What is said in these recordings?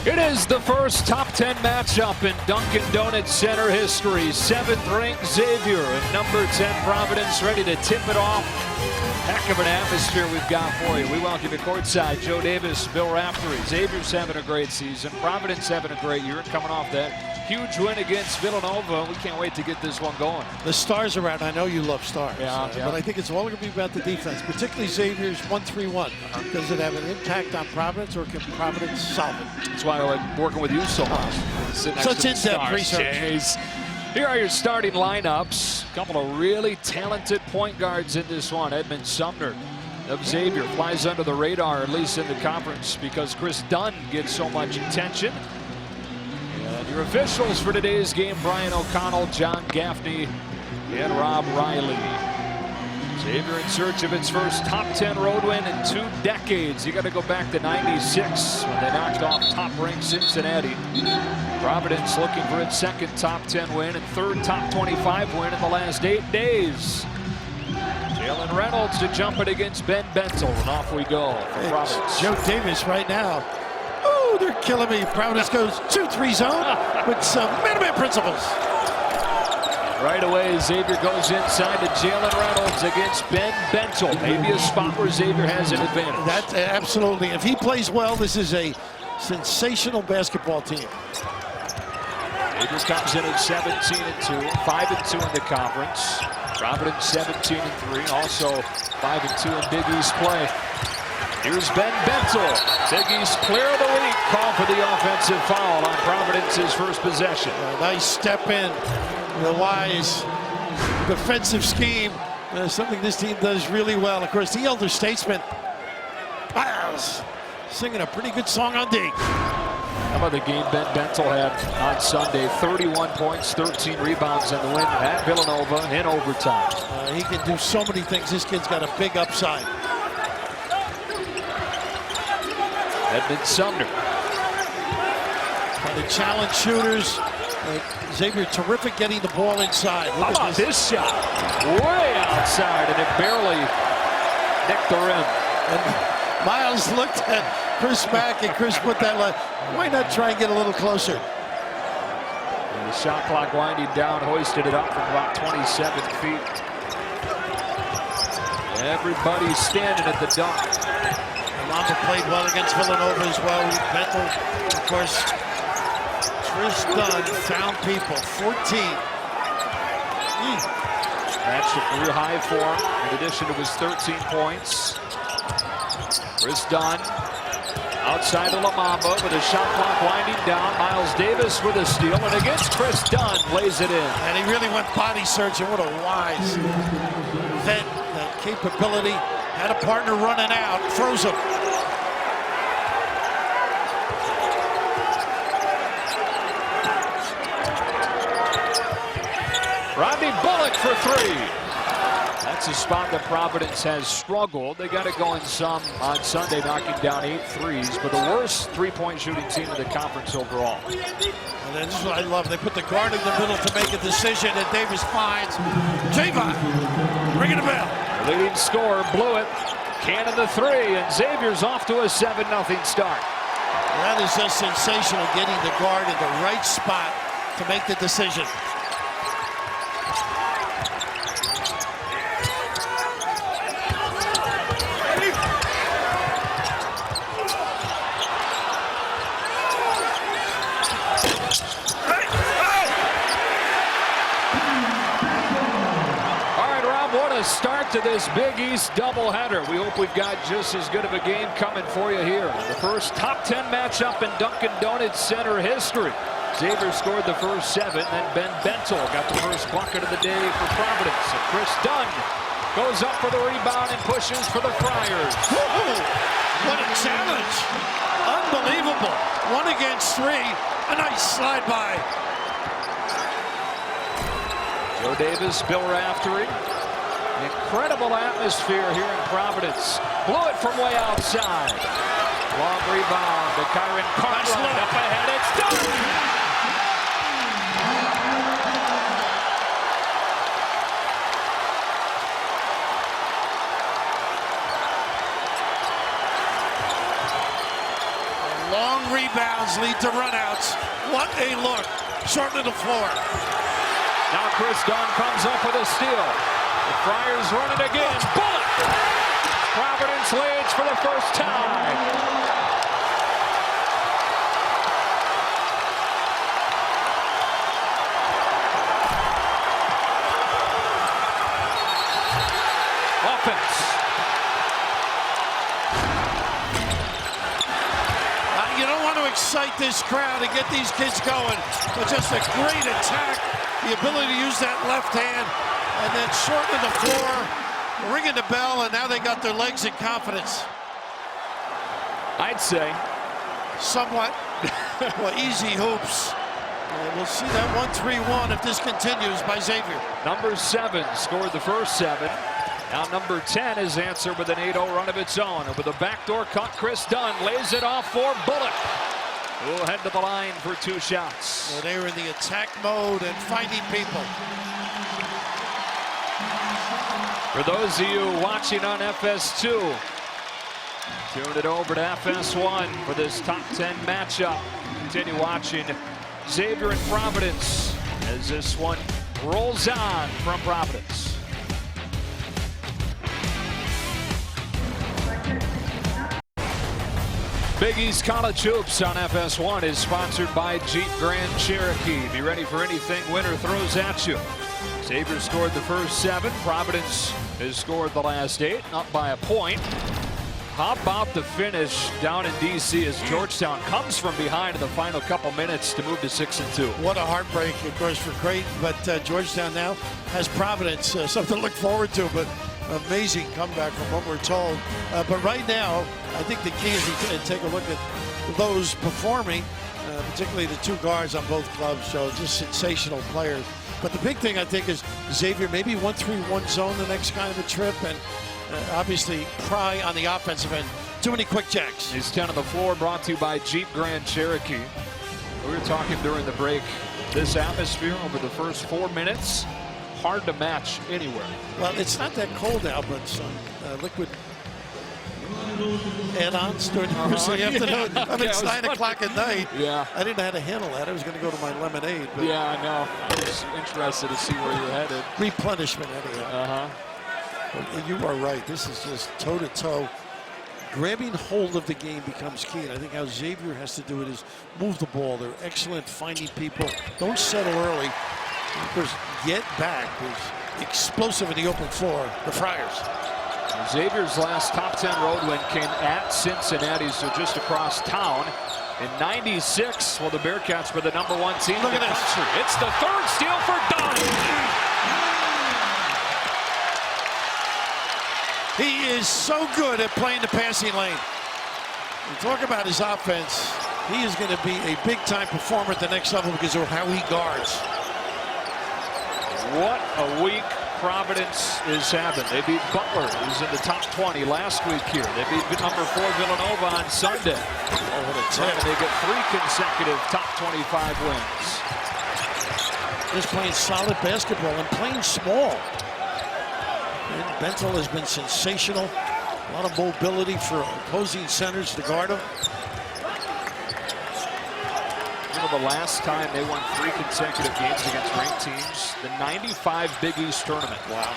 It is the first top 10 matchup in Dunkin' Donuts Center history. 7th-ranked Xavier and number 10 Providence ready to tip it off. Heck of an atmosphere we've got for you. We welcome you courtside. Joe Davis, Bill Raftery. Xavier's having a great season. Providence having a great year, coming off that huge win against Villanova. We can't wait to get this one going. The stars are out. I know you love stars. Yeah. But I think it's all going to be about the defense, particularly Xavier's 1-3-1. Does it have an impact on Providence, or can Providence solve it? That's why I like working with you so much. Such in-depth research. Jeez. Here are your starting lineups. A couple of really talented point guards in this one. Edmond Sumner of Xavier flies under the radar, at least in the conference, because Chris Dunn gets so much attention. And your officials for today's game: Brian O'Connell, John Gaffney, and Rob Riley. Xavier in search of its first top 10 road win in 2 decades. You got to go back to '96 when they knocked off top-ranked Cincinnati. Providence looking for its second top 10 win and third top 25 win in the last 8 days. Jalen Reynolds to jump it against Ben Bentel, and off we go for Providence. Joe Davis right now. Oh, they're killing me. Providence goes 2-3 zone with some man-to-man principles. Right away, Xavier goes inside to Jalen Reynolds against Ben Bentel. Maybe a spot where Xavier has an advantage. That's absolutely. If he plays well, this is a sensational basketball team. Xavier comes in at 17-2, 5-2 in the conference. Providence 17-3, also 5-2 in Big East play. Here's Ben Bentel. Big East player of the week. Call for the offensive foul on Providence's first possession. A nice step in. The wise defensive scheme. Something this team does really well. Of course, the elder statesman Miles singing a pretty good song on D. How about the game Ben Bentel had on Sunday? 31 points, 13 rebounds in the win at Villanova in overtime. He can do so many things. This kid's got a big upside. Edmond Sumner. And the challenge shooters. Xavier terrific getting the ball inside. How about this shot? Way outside, and it barely nicked the rim. And Miles looked at Chris Mack, and Chris put that line. Why not try and get a little closer? And the shot clock winding down, hoisted it up from about 27 feet. Everybody's standing at the dunk. Mamba played well against Villanova as well. Bentel, of course. Chris Dunn found people. 14. Matched a career high for him, in addition to his 13 points. Chris Dunn outside of Mamba with a shot clock winding down. Miles Davis with a steal, and against Chris Dunn lays it in. And he really went body searching. What a wise vet, that capability. Had a partner running out, froze him. Rodney Bullock for 3. That's a spot that Providence has struggled. They got it going some on Sunday, knocking down 8 threes, but the worst three-point shooting team in the conference overall. And that's what I love. They put the guard in the middle to make a decision, and Davis finds Javon. Ringing the bell. The leading scorer blew it. Cannon the 3, and Xavier's off to a 7-0 start. That is just sensational, getting the guard in the right spot to make the decision. Start to this Big East doubleheader. We hope we've got just as good of a game coming for you here. The first top 10 matchup in Dunkin' Donuts Center history. Xavier scored the first 7, then Ben Bentel got the first bucket of the day for Providence. And Chris Dunn goes up for the rebound and pushes for the Friars. What a challenge. Unbelievable. 1 against 3. A nice slide by. Joe Davis, Bill Raftery. Incredible atmosphere here in Providence. Blew it from way outside. Long rebound to Kyron Cartwright. Up ahead, it's done! Long rebounds lead to runouts. What a look. Short of the floor. Now Chris Dunn comes up with a steal. The Friars run it again. Bullet! Providence leads for the first time. Offense. You don't want to excite this crowd and get these kids going, but just a great attack. The ability to use that left hand and then shorten the floor, ringing the bell, and now they got their legs and confidence. I'd say. Somewhat. Well, easy hoops. And we'll see that 1-3-1 if this continues by Xavier. Number 7 scored the first 7. Now number 10 is answered with an 8-0 run of its own. With a backdoor cut, Chris Dunn lays it off for Bullock, who will head to the line for 2 shots. Well, they were in the attack mode and finding people. For those of you watching on FS2, tune it over to FS1 for this top 10 matchup. Continue watching Xavier and Providence as this one rolls on from Providence. Big East College Hoops on FS1 is sponsored by Jeep Grand Cherokee. Be ready for anything winter throws at you. Xavier scored the first 7. Providence has scored the last 8, up by a point. How about the finish down in D.C. as Georgetown comes from behind in the final couple minutes to move to 6-2. What a heartbreak, of course, for Creighton, but Georgetown now has Providence, something to look forward to, but amazing comeback from what we're told. But right now, I think the key is to take a look at those performing, particularly the 2 guards on both clubs, so just sensational players. But the big thing, I think, is Xavier, maybe 1-3-1 zone the next kind of a trip, and obviously Pry on the offensive end. Too many quick jacks. He's 10 on the floor, brought to you by Jeep Grand Cherokee. We were talking during the break, this atmosphere over the first 4 minutes, hard to match anywhere. Well, it's not that cold now, but some liquid add-ons during the course of the afternoon. I mean, it's 9 o'clock at night. Yeah. I didn't know how to handle that. I was going to go to my lemonade. But yeah, I know. I was interested to see where you're headed. Replenishment, anyhow. But you are right. This is just toe-to-toe. Grabbing hold of the game becomes key. And I think how Xavier has to do it is move the ball. They're excellent finding people. Don't settle early. Of course, get back is explosive in the open floor. The Friars. Xavier's last top 10 road win came at Cincinnati, so just across town. In '96, well, the Bearcats were the #1 team in the country. It's the 3rd steal for Dunn. He is so good at playing the passing lane. We talk about his offense. He is going to be a big-time performer at the next level because of how he guards. What a week Providence is having. They beat Butler, who's in the top 20 last week here. They beat number 4 Villanova on Sunday. Oh, what a tip. And they get 3 consecutive top 25 wins. Just playing solid basketball and playing small. And Bentel has been sensational. A lot of mobility for opposing centers to guard him. You know, the last time they won 3 consecutive games against ranked teams, the '95 Big East tournament. Wow.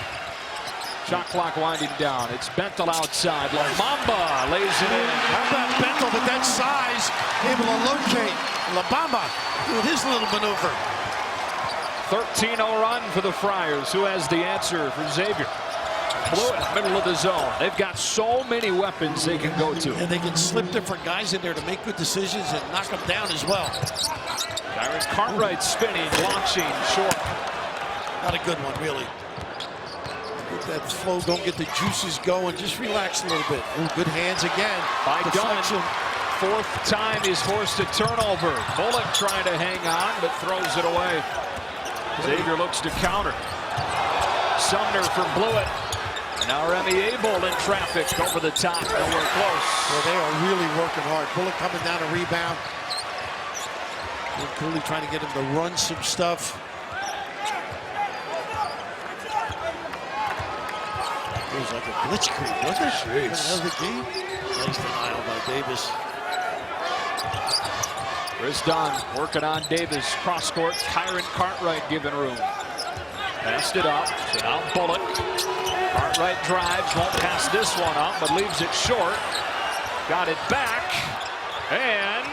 Shot clock winding down. It's Bentel outside. LaBamba lays it in. How about Bentel with that size, able to locate LaBamba with his little maneuver. 13-0 run for the Friars. Who has the answer for Xavier? Blue in the middle of the zone. They've got so many weapons they can go to. And they can slip different guys in there to make good decisions and knock them down as well. Kyron Cartwright spinning, launching, short. Not a good one, really. Get that flow, don't get the juices going. Just relax a little bit. Ooh, good hands again. By Deflection. Dunn. 4th time he's forced a turnover. Bullock trying to hang on, but throws it away. Xavier looks to counter. Sumner from Blewett. Now Remy Abel in traffic over the top, nowhere close. Well, they are really working hard. Bullock coming down a rebound. And Cooley trying to get him to run some stuff. It was like a blitzkrieg, wasn't it? That was the game. Nice denial by Davis. Chris Dunn working on Davis. Cross court. Kyron Cartwright giving room. Passed it up. So now Bullock. Cartwright drives. Won't pass this one up, but leaves it short. Got it back. And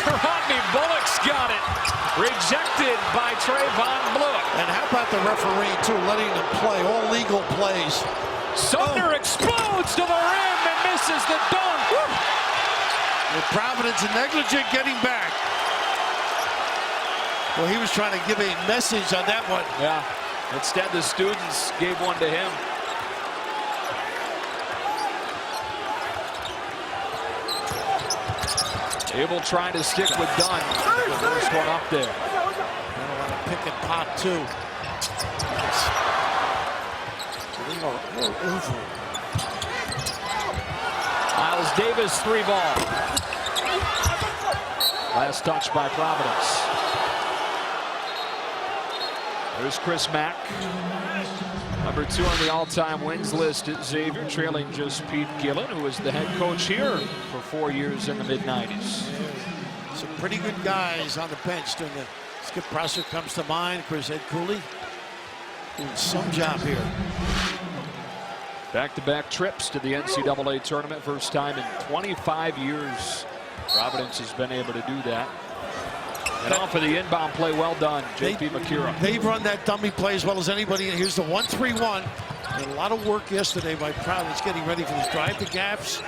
Rodney Bullock's got it. Rejected by Trayvon Blewett. And how about the referee, too, letting them play all legal plays. Sumner explodes to the rim and misses the dunk. Woo! With Providence negligent getting back. Well, he was trying to give a message on that one. Yeah. Instead, the students gave one to him. Abel trying to stick with Dunn. The first one up there. A lot of pick and pop, too. Miles Davis, 3 ball. Last touch by Providence. There's Chris Mack. Number 2 on the all-time wins list at Xavier, trailing just Pete Gillen, who was the head coach here for 4 years in the mid-90s. Some pretty good guys on the bench. Doing the Skip Prosser comes to mind. Of course, Ed Cooley doing some job here. Back-to-back trips to the NCAA tournament. First time in 25 years Providence has been able to do that. And off of the inbound play, well done, J.P. Macrua. They run that dummy play as well as anybody. And here's the 1-3-1. A lot of work yesterday by Providence getting ready for this drive to gaps.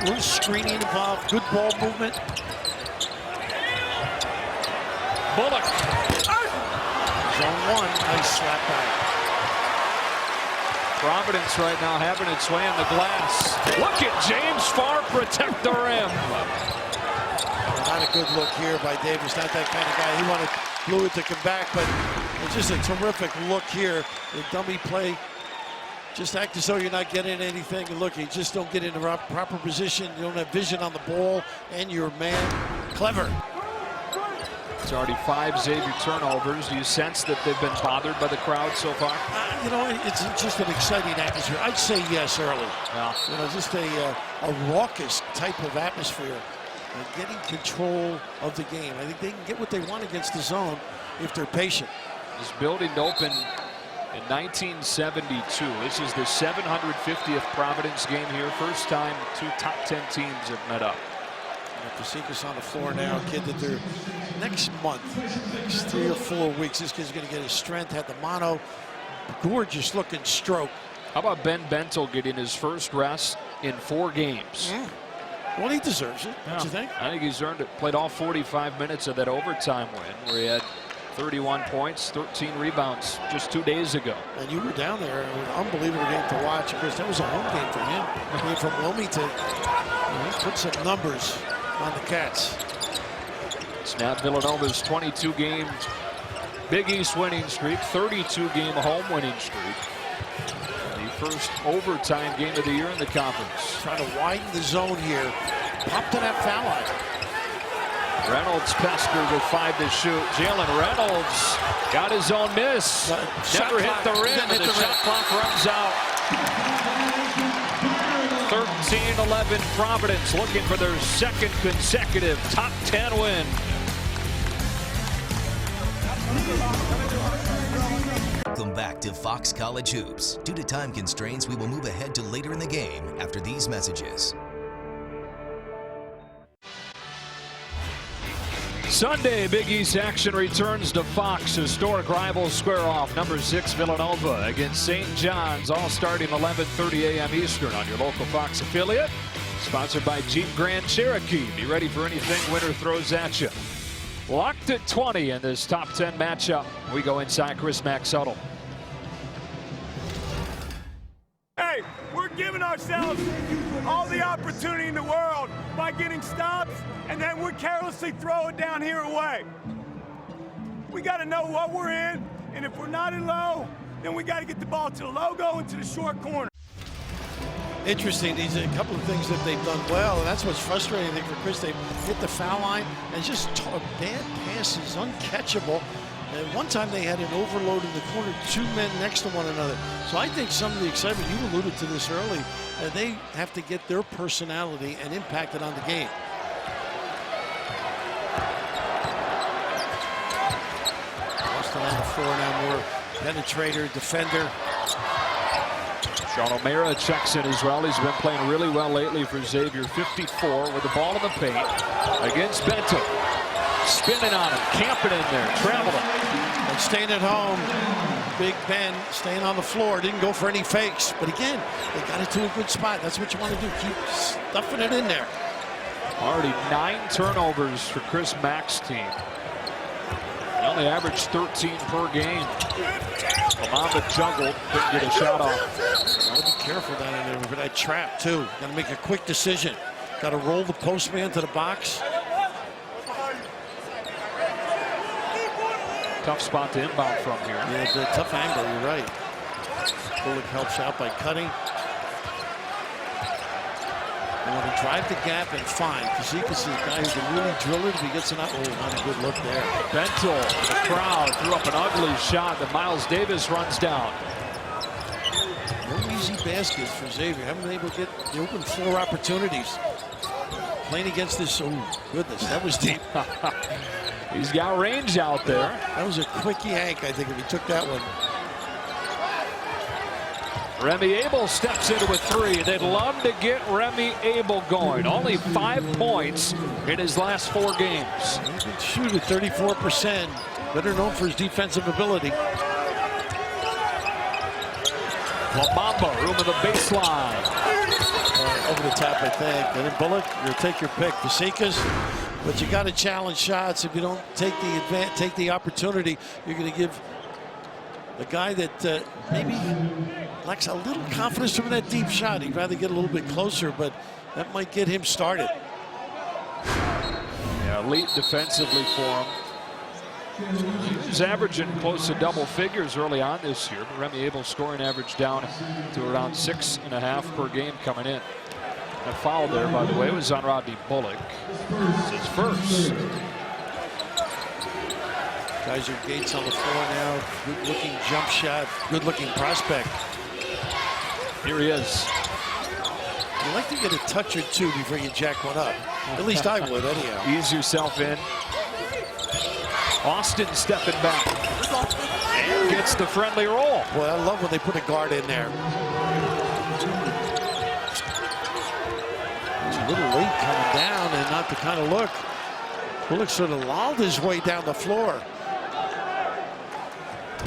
A little screening involved. Good ball movement. Bullock. Zone 1. Nice slap back. Providence right now having its way on the glass. Look at James Farr protect the rim. Not a good look here by Davis. Not that kind of guy. He wanted Blewett to come back, but it's just a terrific look here. The dummy play. Just act as though you're not getting anything. And look, you just don't get in the proper position. You don't have vision on the ball, and you're man. Clever. It's already 5 Xavier turnovers. Do you sense that they've been bothered by the crowd so far? You know, it's just an exciting atmosphere. I'd say yes early. Yeah. You know, just a raucous type of atmosphere. And getting control of the game. I think they can get what they want against the zone if they're patient. This building opened in 1972. This is the 750th Providence game here. First time 2 top 10 teams have met up. Pasikas on the floor now, a kid that they're next month, next 3 or 4 weeks, this kid's going to get his strength, had the mono, gorgeous looking stroke. How about Ben Bentel getting his first rest in 4 games? Well, he deserves it, don't you think? I think he's earned it. Played all 45 minutes of that overtime win where he had 31 points, 13 rebounds just 2 days ago. And you were down there. It was an unbelievable game to watch. Of course, that was a home game for him. He came from Wilmington. He put some numbers on the Cats. Snap Villanova's 22-game Big East winning streak, 32-game home winning streak. The first overtime game of the year in the conference. Trying to widen the zone here. Pop to that foul line. Reynolds pestered with 5 to shoot. Jalen Reynolds got his own miss. Never hit the rim, and the shot clock runs out. 13-11 Providence looking for their 2nd consecutive top 10 win. Welcome back to Fox College Hoops. Due to time constraints, we will move ahead to later in the game after these messages. Sunday, Big East action returns to Fox. Historic rivals square off. Number 6 Villanova against St. John's, all starting 11:30 a.m. Eastern on your local Fox affiliate. Sponsored by Jeep Grand Cherokee. Be ready for anything winter throws at you. Locked at 20 in this top 10 matchup. We go inside Chris Mack's huddle. Hey, we're giving ourselves all the opportunity in the world by getting stops, and then we carelessly throw it down here away. We got to know what we're in, and if we're not in low, then we got to get the ball to the logo and to the short corner. Interesting. These are a couple of things that they've done well, and that's what's frustrating, I think, for Chris. They hit the foul line and just bad passes, uncatchable. And one time they had an overload in the corner, 2 men next to one another. So I think some of the excitement, you alluded to this early, they have to get their personality and impact it on the game. on the floor now, more penetrator, defender. Sean O'Mara checks in as well. He's been playing really well lately for Xavier. 54 with the ball in the paint against Bento. Spinning on him, camping in there, traveling. And staying at home, Big Ben staying on the floor, didn't go for any fakes. But again, they got it to a good spot. That's what you want to do, keep stuffing it in there. Already 9 turnovers for Chris Mack's team. They only averaged 13 per game. Lamamba juggled, couldn't get a shot off. Gotta be careful down in there for that trap too. Gotta make a quick decision. Gotta roll the postman to the box. Tough spot to inbound from here. Yeah, it's a tough angle, you're right. Bullock helps out by cutting. They want to drive the gap and find. Kazikas is a guy who can really drill it if he gets an up. Oh, not a good look there. Bentel, the crowd, threw up an ugly shot that Miles Davis runs down. No easy baskets for Xavier. Haven't been able to get the open floor opportunities. Playing against this, oh goodness, that was deep. He's got range out there. That was a quick yank, I think, if he took that one. Remy Abel steps into a 3. They'd love to get Remy Abel going. Only 5 points in his last 4 games. He can shoot at 34%. Better known for his defensive ability. Lamamba, room of the baseline. Over the top, I think. And then Bullock, you'll take your pick. Kazikas, but you got to challenge shots. If you don't take the opportunity, you're going to give the guy that maybe lacks a little confidence from that deep shot. He'd rather get a little bit closer, but that might get him started. Yeah, elite defensively for him. He was averaging close to double figures early on this year, but Remy Abel's scoring average down to around 6.5 per game coming in. That foul there, by the way, was on Rodney Bullock. It's his first. Kaiser Gates on the floor now. Good looking jump shot. Good looking prospect. Here he is. You like to get a touch or two before you jack one up. At least I would, anyhow. Ease yourself in. Austin stepping back. And gets the friendly roll. Boy, I love when they put a guard in there. It's a little late coming down and not the kind of look. Bullock sort of lolled his way down the floor.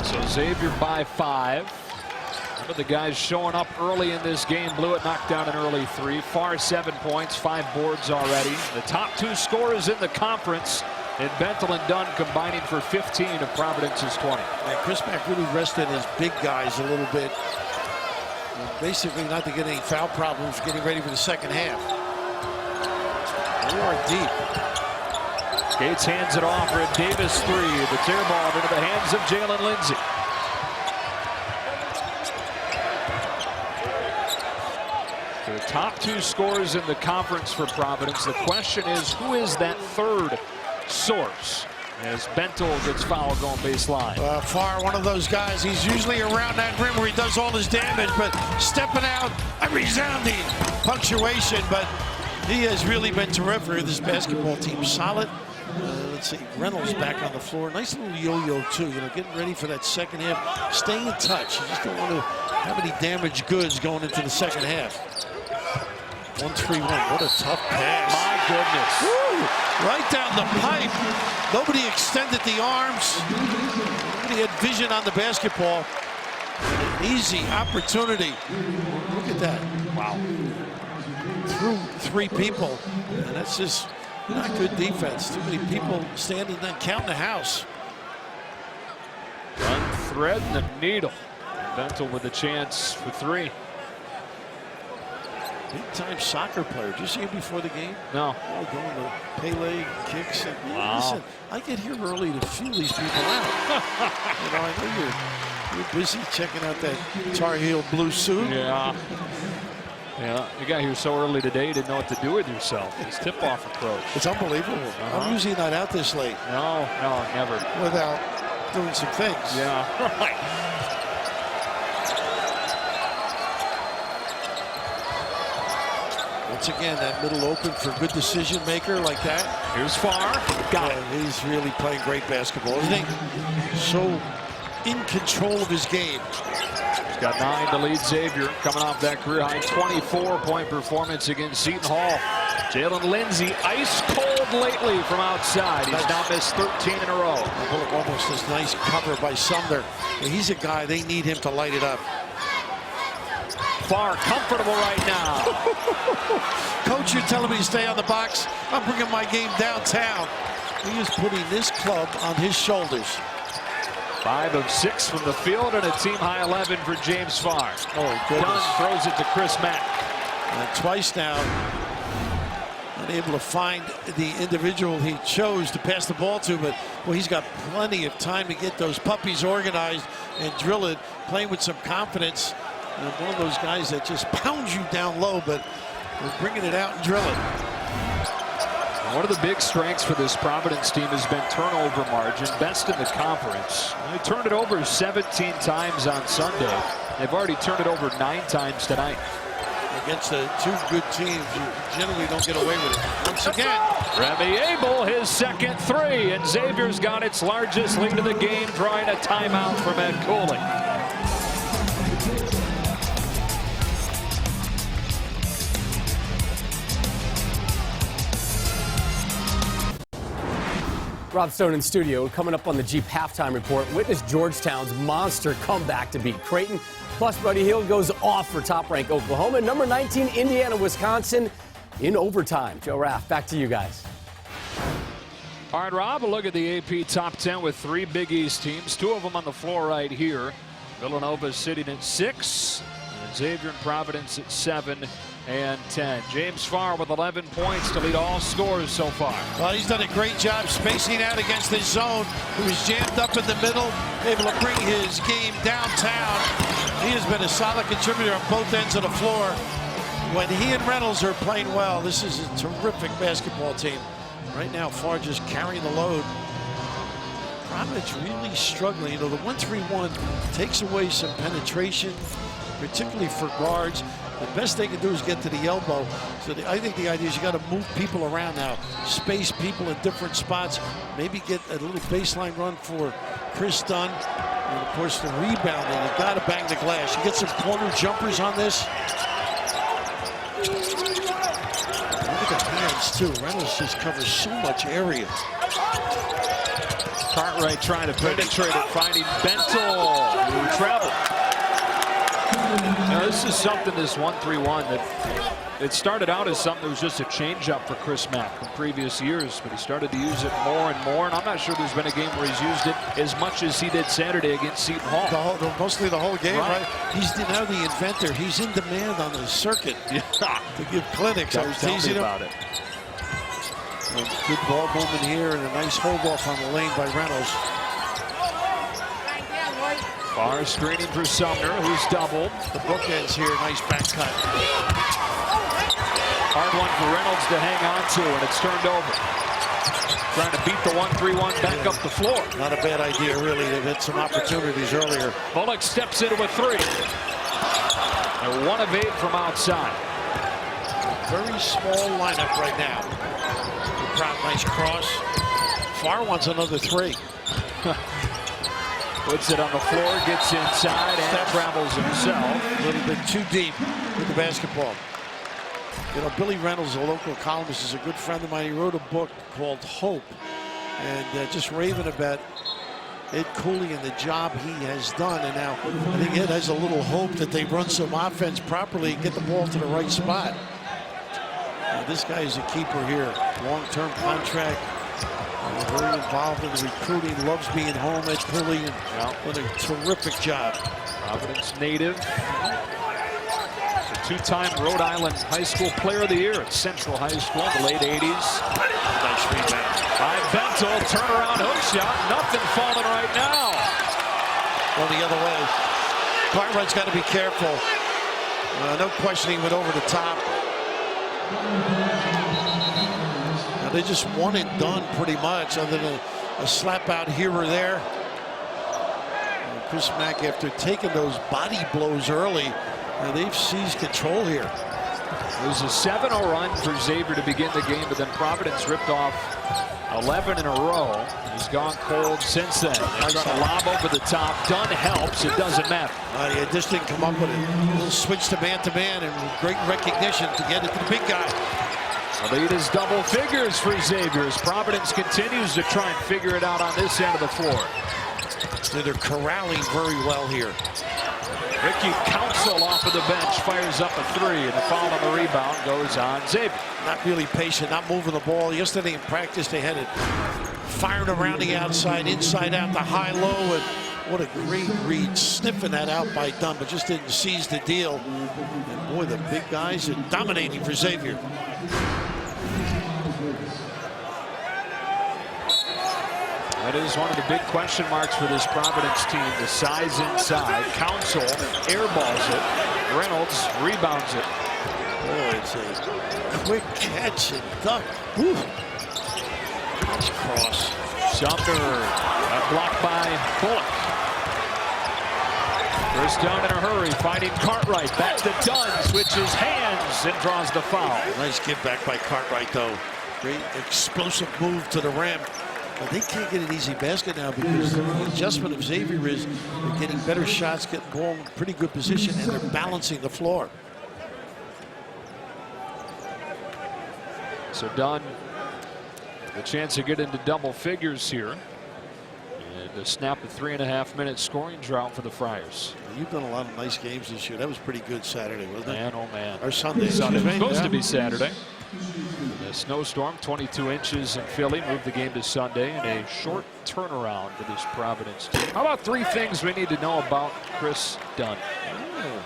So Xavier by 5. One of the guys showing up early in this game. Blewett knocked down an early 3. Farr 7 points, 5 boards already. The top 2 scorers in the conference. And Bentel and Dunn combining for 15 of Providence's 20. And Chris Mack really rested his big guys a little bit. Basically not to get any foul problems getting ready for the second half. They are deep. Gates hands it off for a Davis 3. The tear ball into the hands of Jalen Lindsey. The top 2 scorers in the conference for Providence. The question is, who is that third source as Bentel gets fouled going baseline? Farr, one of those guys. He's usually around that rim where he does all his damage, but stepping out, a resounding punctuation. But he has really been terrific. This basketball team solid. Let's see, Reynolds back on the floor. Nice little yo-yo too. You know, getting ready for that second half. Stay in touch. You just don't want to have any damaged goods going into the second half. 1-3-1. What a tough pass. My goodness. Woo! Right down the pipe. Nobody extended the arms. Nobody had vision on the basketball. An easy opportunity. Look at that. Wow. Through 3 people. And that's just not good defense. Too many people standing and counting the house. Unthreading the needle. Bentel with a chance for 3. Big-time soccer player. Did you see him before the game? No. Oh, going to Pele kicks. And, wow. Listen, I get here early to feel these people out. You know, I know you're busy checking out that Tar Heel blue suit. Yeah. Yeah, you got here so early today, you didn't know what to do with yourself. This tip-off approach. It's unbelievable. I'm usually not out this late. No, never. Without doing some things. Yeah, right. Once again, that middle open for a good decision maker like that. Here's Farr. Got it. He's really playing great basketball, isn't he? So in control of his game. He's got 9 to lead Xavier, coming off that career-high 24-point performance against Seton Hall. Jalen Lindsey, ice cold lately from outside. He's now missed 13 in a row. Almost this nice cover by Sumner. He's a guy, they need him to light it up. Farr comfortable right now. Coach, you're telling me to stay on the box. I'm bringing my game downtown. He is putting this club on his shoulders. 5 of 6 from the field and a team-high 11 for James Farr. Oh, goodness. Dunn throws it to Chris Mack. And twice now, unable to find the individual he chose to pass the ball to, but well, he's got plenty of time to get those puppies organized and drill it, playing with some confidence. And one of those guys that just pounds you down low, but we're bringing it out and drill it. One of the big strengths for this Providence team has been turnover margin, best in the conference. They turned it over 17 times on Sunday. They've already turned it over 9 times tonight. Against the 2 good teams, you generally don't get away with it. Once again, Remy Abel, his second 3, and Xavier's got its largest lead of the game, drawing a timeout from Ed Cooley. Rob Stone in studio. Coming up on the Jeep halftime report, witness Georgetown's monster comeback to beat Creighton. Plus, Buddy Hield goes off for top-ranked Oklahoma. Number 19, Indiana, Wisconsin in overtime. Joe Raff, back to you guys. All right, Rob, a look at the AP top 10 with 3 Big East teams. 2 of them on the floor right here. Villanova sitting at 6, and Xavier and Providence at 7 and 10. James Farr with 11 points to lead all scores so far. Well, he's done a great job spacing out against his zone. He was jammed up in the middle, able to bring his game downtown. He has been a solid contributor on both ends of the floor. When he and Reynolds are playing well, this is a terrific basketball team. Right now, Farr just carrying the load. Providence really struggling. You know, the 1-3-1 takes away some penetration, particularly for guards. The best they can do is get to the elbow. So I think the idea is you got to move people around now, space people in different spots, maybe get a little baseline run for Chris Dunn. And of course, the rebounding, you got to bang the glass. You get some corner jumpers on this. Look at the hands too. Reynolds just covers so much area. Cartwright trying to penetrate it, finding Bentel, who traveled. Now, this is something, this 1-3-1, that it started out as something that was just a change-up for Chris Mack from previous years, but he started to use it more and more, and I'm not sure there's been a game where he's used it as much as he did Saturday against Seton Hall. Mostly the whole game, right? He's now the inventor. He's in demand on the circuit to give clinics. I was teasing him about it. Good ball movement here and a nice hold off on the lane by Reynolds. Farr screening for Sumner, who's doubled. The bookends here, nice back cut. Hard one for Reynolds to hang on to, and it's turned over. Trying to beat the 1-3-1 back up the floor. Not a bad idea, really. They've had some opportunities earlier. Bullock steps into a 3. They're 1 of 8 from outside. Very small lineup right now. Nice cross. Farr wants another 3. Puts it on the floor, gets inside, and travels himself. A little bit too deep with the basketball. You know, Billy Reynolds, a local columnist, is a good friend of mine. He wrote a book called Hope, and just raving about Ed Cooley and the job he has done. And now I think Ed has a little hope that they run some offense properly and get the ball to the right spot. Now, this guy is a keeper here. Long-term contract. Very involved in the recruiting, loves being home at Cooley, and done a terrific job. Providence native. A 2-time Rhode Island High School Player of the Year at Central High School in the late 80s. Nice rebound. By Bentel, turnaround hook shot. Nothing falling right now. Going the other way. Cartwright's got to be careful. No question he went over the top. They just one and done pretty much, other than a slap out here or there. And Chris Mack, after taking those body blows early, they've seized control here. It was a 7-0 run for Xavier to begin the game, but then Providence ripped off 11 in a row. He's gone cold since then. They're trying to lob over the top. Dunn helps. It doesn't matter. He just didn't come up with it. A little switch to man and great recognition to get it to the big guy. The lead is double figures for Xavier as Providence continues to try and figure it out on this end of the floor. So they're corralling very well here. Ricky Council off of the bench fires up a 3, and the foul on the rebound goes on Xavier. Not really patient, not moving the ball. Yesterday in practice, they had it fired around the outside, inside out, the high-low, and what a great read, sniffing that out by Dunn, but just didn't seize the deal. And boy, the big guys are dominating for Xavier. That is one of the big question marks for this Providence team, the size inside. Council airballs it. Reynolds rebounds it. Boy, it's a quick catch and duck. Whew. Nice cross. Sumner blocked by Bullock. Chris Dunn in a hurry, finding Cartwright. Back to Dunn, switches hands and draws the foul. Nice give back by Cartwright, though. Great explosive move to the rim. But they can't get an easy basket now because the adjustment of Xavier is they're getting better shots, getting ball in pretty good position, and they're balancing the floor. So Dunn, the chance to get into double figures here. And to snap a 3.5-minute scoring drought for the Friars. You've done a lot of nice games this year. That was pretty good Saturday, wasn't it? Man, oh man. Or Sunday. Sunday. It's supposed to be Saturday. A snowstorm, 22 inches in Philly, moved the game to Sunday, and a short turnaround for this Providence team. How about 3 things we need to know about Chris Dunn? Oh.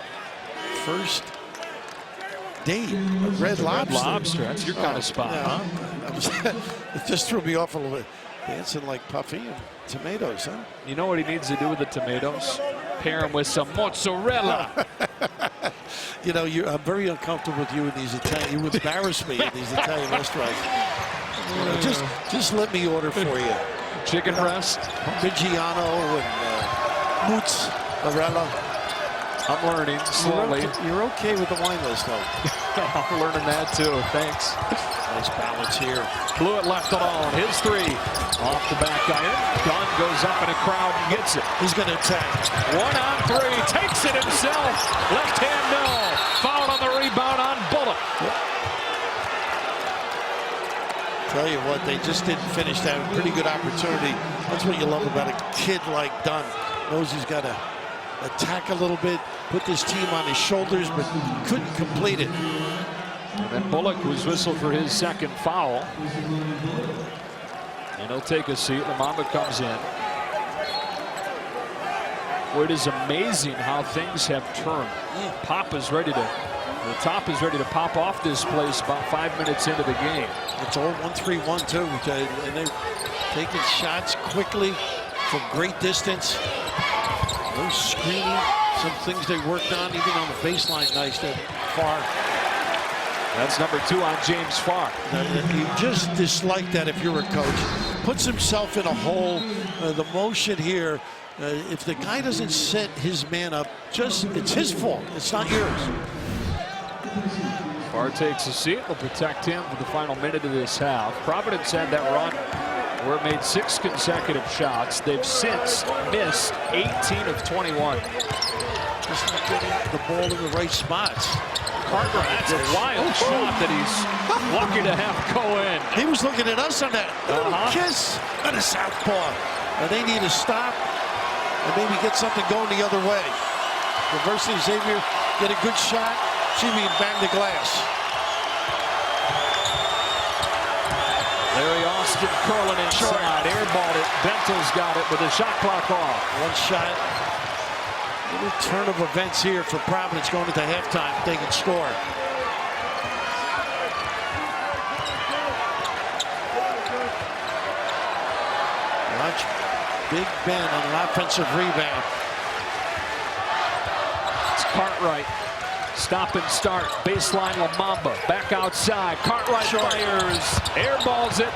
First date, a red lobster. Red lobster, that's your kind of spot, huh? It just threw me off a little bit. Dancing like Puffy and tomatoes, huh? You know what he needs to do with the tomatoes? Pair them with some mozzarella. You know, I'm very uncomfortable with you in these Italian. You embarrass me in these Italian restaurants. You know, just let me order for you. Chicken breast, Parmigiano and mozzarella. I'm learning slowly. You're okay with the wine list, though. I'm learning that too. Thanks. Nice balance here. Blew it left alone. His 3 off the back iron. Dunn goes up in a crowd and gets it. He's going to attack. 1 on 3. Takes it himself. Left hand no. Foul on the rebound on Bullock. Tell you what, they just didn't finish that. Pretty good opportunity. That's what you love about a kid like Dunn. Knows he's got to attack a little bit, put this team on his shoulders, but couldn't complete it. And then Bullock was whistled for his 2nd foul. And he'll take a seat. Lamamba comes in. Well, it is amazing how things have turned. The top is ready to pop off this place about 5 minutes into the game. It's all 1-3-1-2, and they're taking shots quickly from great distance. No screening, some things they worked on, even on the baseline, nice that Farr. That's number 2 on James Farr. You just dislike that if you're a coach. Puts himself in a hole. The motion here, if the guy doesn't set his man up, it's his fault. It's not yours. Farr takes a seat. Will protect him for the final minute of this half. Providence had that run where it made 6 consecutive shots. They've since missed 18 of 21. Just not getting the ball in the right spots. Carter, that's a wild shot that he's lucky to have go in. He was looking at us on that kiss and a southpaw. And they need to stop and maybe get something going the other way. Reversing Xavier, get a good shot. See me bang the glass. Larry Austin curling inside, airballed it. Bentel's got it with the shot clock off. One shot. Little turn of events here for Providence going into halftime. They can score. Watch Big Ben on an offensive rebound. It's Cartwright. Stop and start. Baseline Lamamba. Back outside. Cartwright fires. Airballs it.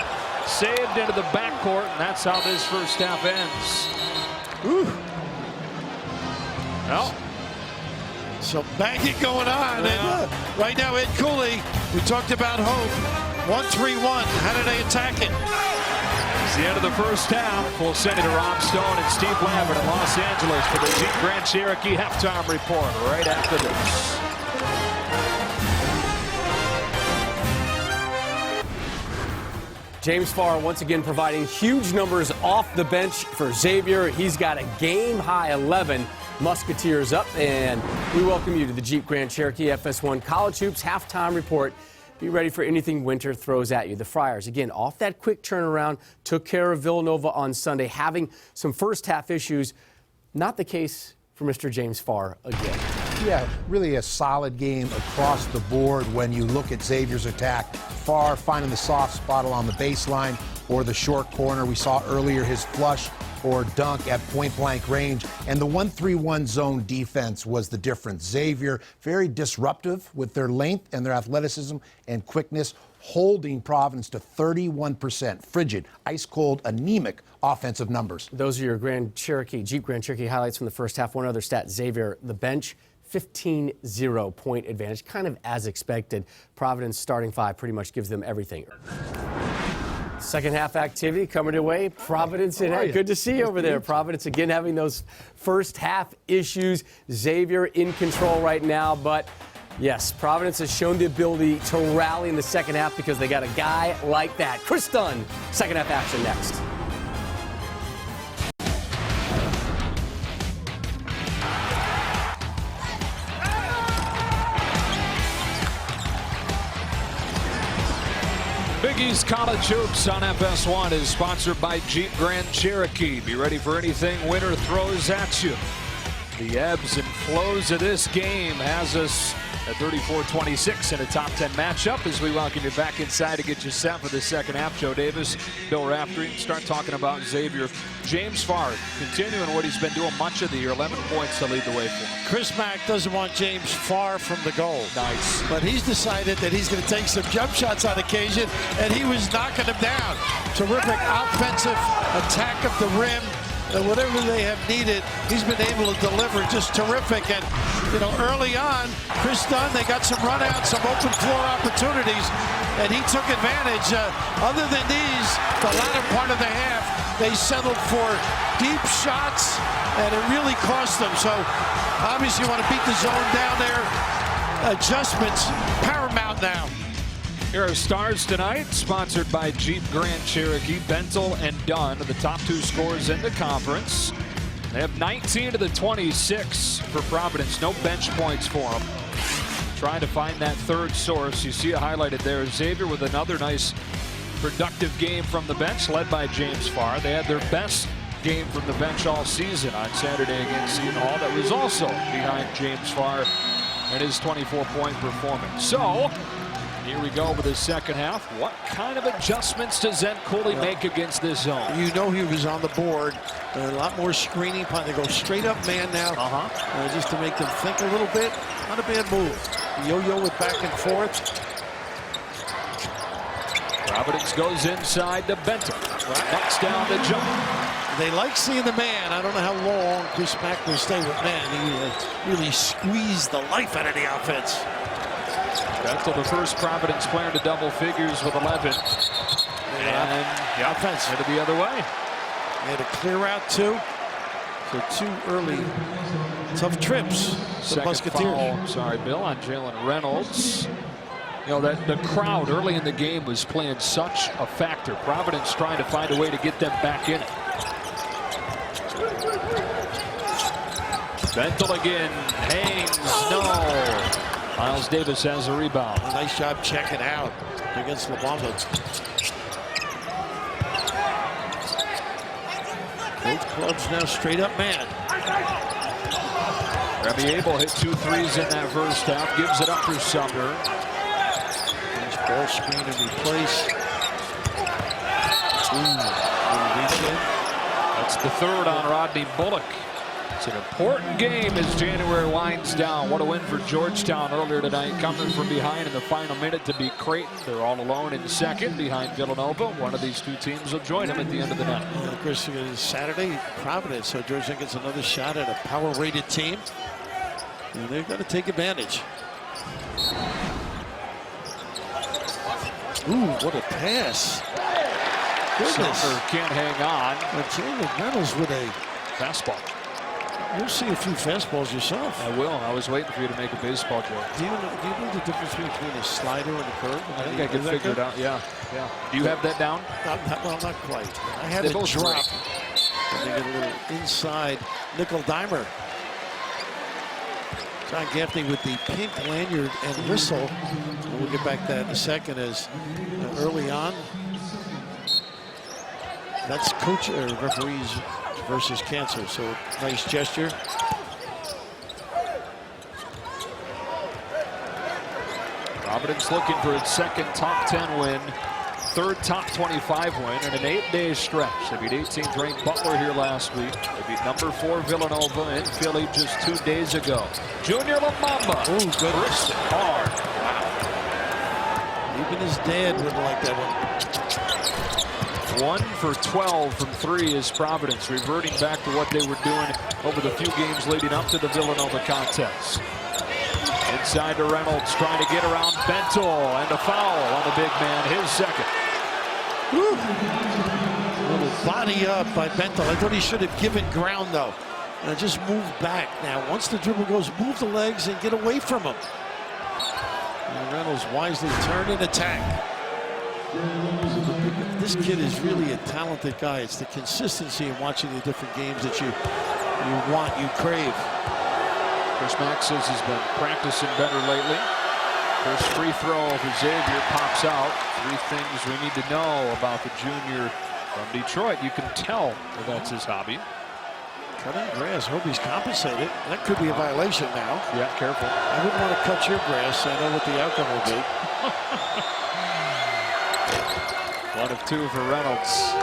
Saved into the backcourt. And that's how this first half ends. Whew. Well, So banging going on. And right now, Ed Cooley, we talked about hope. 1-3-1. How do they attack it? It's the end of the first half. We'll send it to Rob Stone and Steve Lambert in Los Angeles for the Jeep Grand Cherokee halftime report right after this. James Farr once again providing huge numbers off the bench for Xavier. He's got a game-high 11 Musketeers up, and we welcome you to the Jeep Grand Cherokee FS1 College Hoops halftime report. Be ready for anything winter throws at you. The Friars, again, off that quick turnaround, took care of Villanova on Sunday, having some first-half issues. Not the case for Mr. James Farr again. Yeah, really a solid game across the board when you look at Xavier's attack. Farr finding the soft spot along the baseline or the short corner. We saw earlier his flush or dunk at point-blank range. And the 1-3-1 zone defense was the difference. Xavier, very disruptive with their length and their athleticism and quickness, holding Providence to 31%. Frigid, ice-cold, anemic offensive numbers. Those are your Jeep Grand Cherokee highlights from the first half. One other stat, Xavier, the bench, 15-0 point advantage, kind of as expected. Providence starting five pretty much gives them everything. Second half activity coming away. Providence, good to see you over there. Providence again having those first half issues. Xavier in control right now, but yes, Providence has shown the ability to rally in the second half because they got a guy like that. Chris Dunn, second half action next. Big East College Hoops on FS1 is sponsored by Jeep Grand Cherokee. Be ready for anything winter throws at you. The ebbs and flows of this game has us at 34-26 in a top 10 matchup as we welcome you back inside to get you set for the second half. Joe Davis, Bill Raftery, start talking about Xavier. James Farr continuing what he's been doing much of the year, 11 points to lead the way for him. Chris Mack doesn't want James far from the goal. Nice. But he's decided that he's going to take some jump shots on occasion, and he was knocking them down. Terrific offensive attack of the rim. And whatever they have needed, he's been able to deliver just terrific. And, early on, Chris Dunn, they got some runouts, some open floor opportunities, and he took advantage. Other than these, the latter part of the half, they settled for deep shots, and it really cost them. So, obviously, you want to beat the zone down there. Adjustments paramount now. Here are stars tonight, sponsored by Jeep Grand Cherokee. Bentel and Dunn are the top two scorers in the conference. They have 19 of the 26 for Providence. No bench points for them. Trying to find that third source. You see it highlighted there. Xavier with another nice productive game from the bench, led by James Farr. They had their best game from the bench all season on Saturday against Seton Hall. That was also behind James Farr and his 24-point performance. So, here we go with the second half. What kind of adjustments does Ed Cooley make against this zone? You know he was on the board. A lot more screening. They go straight up man now. Just to make them think a little bit. Not a bad move. Yo-yo it back and forth. Providence goes inside to Benton. Knocks down the jump. They like seeing the man. I don't know how long Chris Mack will stay with man. He really squeezed the life out of the offense. Bentel, the first Providence player to double figures with 11. And offense headed the other way. They had to clear out two. So two early tough trips. Second foul, sorry, Bill, on Jalen Reynolds. That the crowd early in the game was playing such a factor. Providence trying to find a way to get them back in it. Bentel again, hangs, no. Miles Davis has a rebound. Nice job checking out against LeBamba. Both clubs now straight up man. Rabbi Abel hit 2 threes in that first half. Gives it up for Sumner. Nice ball screen and replace. That's the third on Rodney Bullock. It's an important game as January winds down. What a win for Georgetown earlier tonight. Coming from behind in the final minute to beat Creighton. They're all alone in second behind Villanova. One of these two teams will join them at the end of the night. Of course, Saturday, Providence. So Georgetown gets another shot at a power-rated team. And they're going to take advantage. Ooh, what a pass. Goodness. Sumner can't hang on. Jalen Reynolds with a fastball. You'll see a few fastballs yourself. I will. I was waiting for you to make a baseball joke. Do you know the difference between a slider and a curve? I think I can figure it out. Yeah. Do you have that down? Well, not quite. I had a drop. And they get a little inside nickel dimer. John Gaffney with the pink lanyard and whistle. And we'll get back to that in a second as early on. That's coach or referees versus cancer. So nice gesture. Providence looking for its second top 10 win, third top 25 win in an 8-day stretch. They beat 18th ranked Butler here last week. They beat number 4 Villanova in Philly just 2 days ago. Junior Lamamba. Oh, good. Wrist it hard. Wow. Even his dad wouldn't like that one. 1 for 12 from 3 is Providence, reverting back to what they were doing over the few games leading up to the Villanova contest. Inside to Reynolds, trying to get around Bentel, and a foul on the big man, his second. Woo. Little body up by Bentel. I thought he should have given ground though. And just move back. Now, once the dribble goes, move the legs and get away from him. And Reynolds wisely turned and attack. This kid is really a talented guy. It's the consistency in watching the different games that you want, you crave. Chris Mack says he's been practicing better lately. First free throw for Xavier pops out. 3 things we need to know about the junior from Detroit. You can tell that that's his hobby. Cutting grass. Hope he's compensated. That could be a violation now. Yeah, careful. I wouldn't want to cut your grass. I know what the outcome will be. 1 of 2 for Reynolds.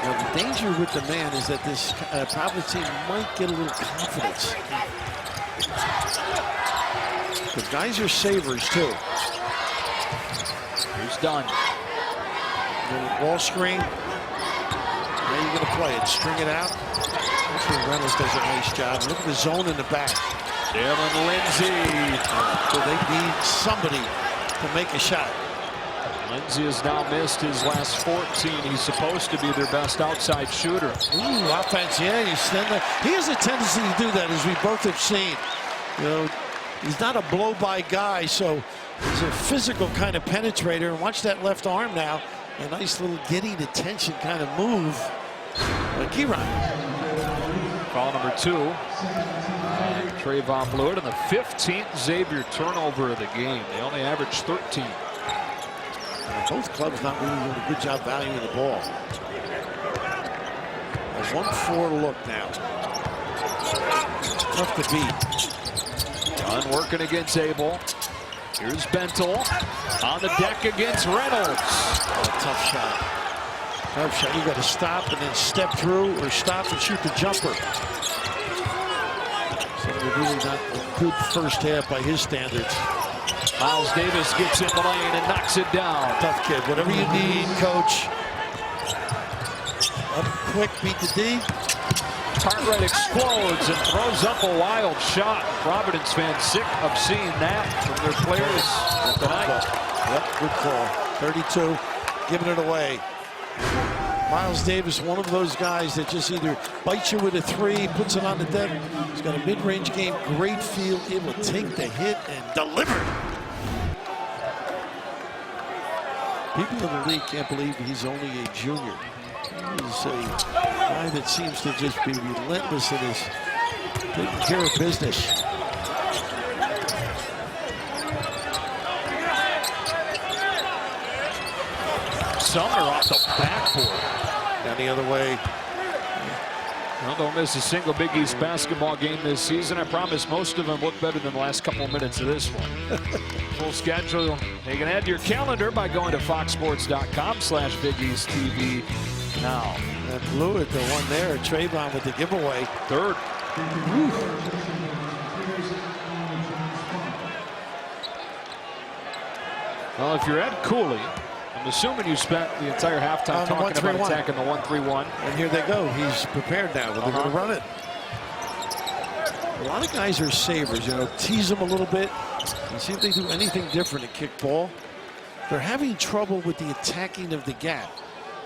Now, the danger with the man is that this Providence team might get a little confidence. The guys are savers too. He's done. Little ball screen. Now you're going to play it. String it out. That's where Reynolds does a nice job. Look at the zone in the back. Jalen Lindsey. So they need somebody to make a shot. Lindsey has now missed his last 14. He's supposed to be their best outside shooter. Ooh, offense, yeah. He has a tendency to do that, as we both have seen. You know, he's not a blow-by guy, so he's a physical kind of penetrator. And watch that left arm now. A nice little getting attention kind of move. Kieran. Call number 2. Trayvon Blewett, and the 15th Xavier turnover of the game. They only averaged 13. Both clubs not really doing a good job valuing the ball. A 1-4 look now. Tough to beat. Dunn working against Abel. Here's Bentel on the deck against Reynolds. Oh, tough shot. Tough shot. You got to stop and then step through, or stop and shoot the jumper. So really not a good first half by his standards. Miles Davis gets in the lane and knocks it down. Tough kid. Whatever you need, coach. Up quick, beat the D. Cartwright explodes and throws up a wild shot. Providence fans sick of seeing that from their players tonight. Yep, good call. 32, giving it away. Miles Davis, one of those guys that just either bites you with a 3, puts it on the deck. He's got a mid-range game, great feel, able to take the hit and deliver. People in the league can't believe he's only a junior. He's a guy that seems to just be relentless in his taking care of business. Sumner off the backboard. Down the other way. Well, don't miss a single Big East basketball game this season. I promise most of them look better than the last couple of minutes of this one. Full schedule you can add to your calendar by going to foxsports.com/Big East TV now. That Blewett, the one there, Trayvon with the giveaway. 3rd. Well, if you're Ed Cooley, I'm assuming you spent the entire halftime talking about attacking the 1-3-1. And here they go. He's prepared now. They're going to run it. A lot of guys are savers, you know, tease them a little bit and see if they do anything different at kickball. They're having trouble with the attacking of the gap.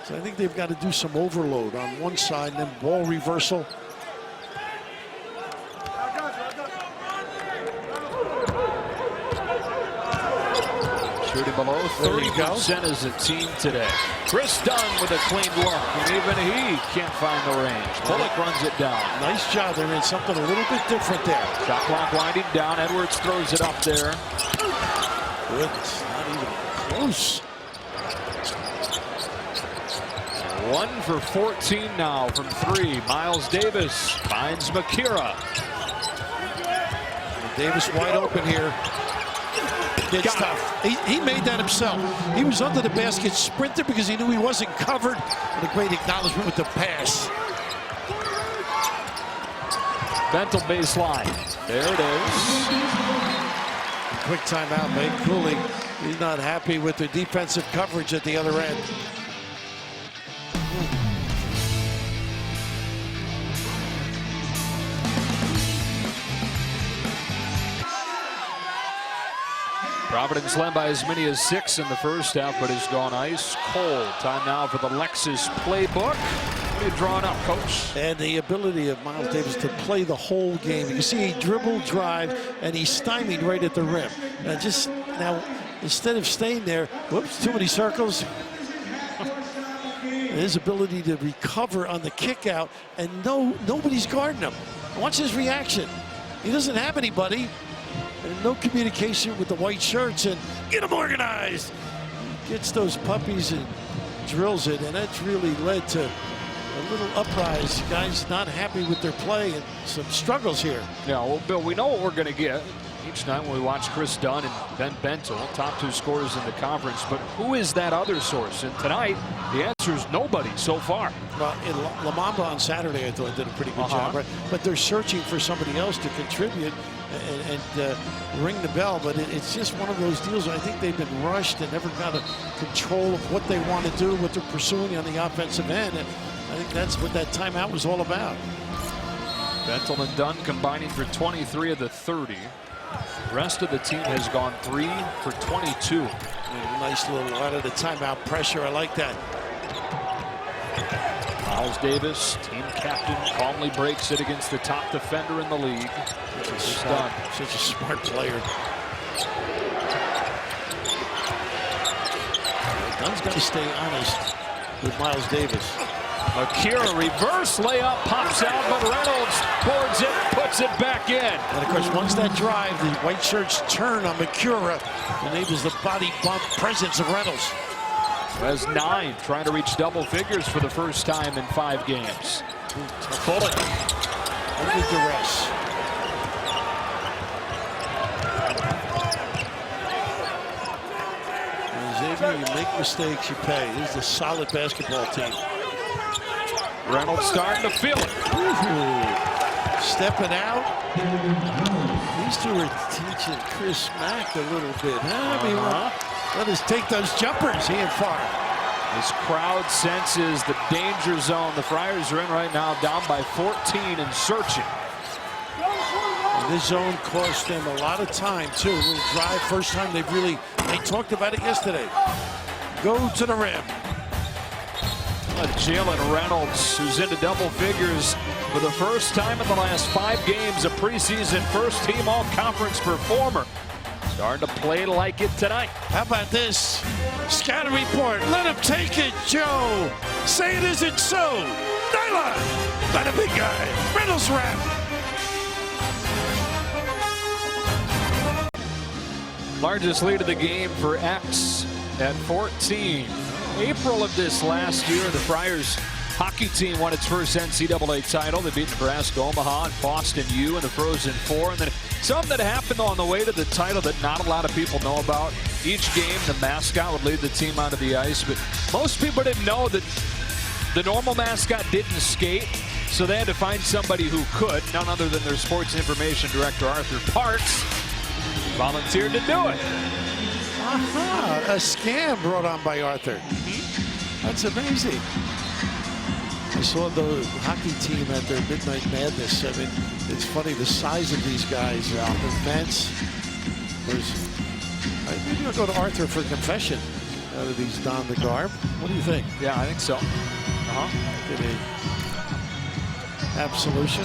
So I think they've got to do some overload on one side and then ball reversal. Shooting below 30% as a team today. Chris Dunn with a clean look, and even he can't find the range. Bullock runs it down. Nice job. They're in something a little bit different there. Shot clock winding down. Edwards throws it up there. Goodness, not even close. 1 for 14 now from 3. Miles Davis finds Macrua. Davis wide open here. It's tough. He made that himself. He was under the basket, sprinted because he knew he wasn't covered. And a great acknowledgement with the pass. Bentel baseline. There it is. Quick timeout made. Cooley, he's not happy with the defensive coverage at the other end. Providence led by as many as 6 in the first half, but has gone ice cold. Time now for the Lexus playbook. What are you drawing up, Coach? And the ability of Miles Davis to play the whole game. You can see he dribble, drive, and he's stymied right at the rim. Now, instead of staying there, whoops, too many circles. His ability to recover on the kick out, and nobody's guarding him. Watch his reaction. He doesn't have anybody. And no communication with the white shirts, and get them organized. Gets those puppies and drills it, and that's really led to a little uprise. Guys not happy with their play and some struggles here. Yeah, well, Bill, we know what we're going to get each night when we watch Chris Dunn and Ben Bentel, top 2 scorers in the conference. But who is that other source? And tonight, the answer is nobody so far. Well, in La Mamba on Saturday, I thought did a pretty good job, right? But they're searching for somebody else to contribute and ring the bell. But it's just one of those deals. I think they've been rushed and never got a control of what they want to do, what they're pursuing on the offensive end. And I think that's what that timeout was all about. Bentel and Dunn combining for 23 of the 30. The rest of the team has gone 3 for 22. Nice little out of the timeout pressure. I like that. Miles Davis, team captain, calmly breaks it against the top defender in the league. Such a smart player. Dunn's got to stay honest with Miles Davis. Macrua reverse layup pops out, but Reynolds boards it, puts it back in. And of course, once that drive, the white shirts turn on Macrua, enables the body bump presence of Reynolds. Has 9, trying to reach double figures for the first time in 5 games. Bullock under duress. Xavier, you make mistakes, you pay. This is a solid basketball team. Reynolds starting to feel it. Stepping out. These two are teaching Chris Mack a little bit. I mean, let us take those jumpers, he and Farr. This crowd senses the danger zone. The Friars are in right now, down by 14 and searching. And this zone cost them a lot of time, too. A little drive, first time they talked about it yesterday. Go to the rim. Jalen Reynolds, who's into double figures for the first time in the last 5 games, a preseason first-team all-conference performer. Starting to play like it tonight. How about this? Scatter report. Let him take it, Joe. Say it isn't so. Nylon by the big guy. Reynolds wrap. Largest lead of the game for X at 14. April of this last year, the Friars hockey team won its first NCAA title. They beat Nebraska, Omaha, and Boston U in the Frozen Four. And then something that happened on the way to the title that not a lot of people know about. Each game, the mascot would lead the team onto the ice, but most people didn't know that the normal mascot didn't skate, so they had to find somebody who could. None other than their sports information director, Arthur Parks, volunteered to do it. A scam brought on by Arthur. That's amazing. you saw the hockey team at their Midnight Madness, I mean, it's funny the size of these guys. The Vance was. Maybe I'll go to Arthur for confession now that he's donned the garb. What do you think? Yeah, I think so. Did a absolution.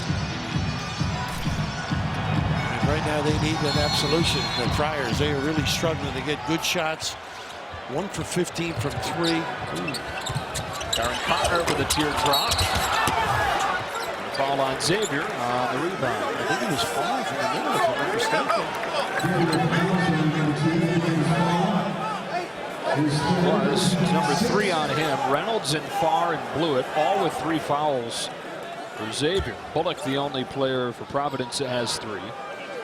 And right now they need an absolution. The Friars, they are really struggling to get good shots. 1 for 15 from 3. Aaron Connor with a teardrop. Foul on Xavier on the rebound. I think he was 5 in the middle, if I'm not mistaken. Was number 3 on him. Reynolds and Farr and Blewett, all with 3 fouls for Xavier. Bullock, the only player for Providence that has 3.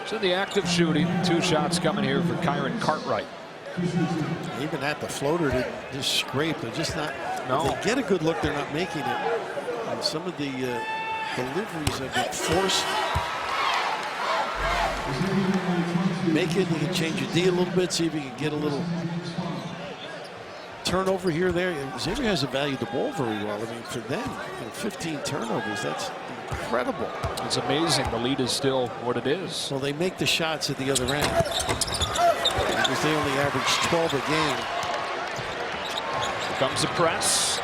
So the active shooting, 2 shots coming here for Kyron Cartwright. Even at the floater, they just scrape. They're just not. No. They get a good look, they're not making it. And some of the deliveries have been forced. Make it. You can change your D a little bit, see if you can get a little turnover here, there. Xavier hasn't valued the ball very well. I mean, for them, 15 turnovers, that's incredible. It's amazing. The lead is still what it is. Well, they make the shots at the other end. Because they only average 12 a game. Here comes the press.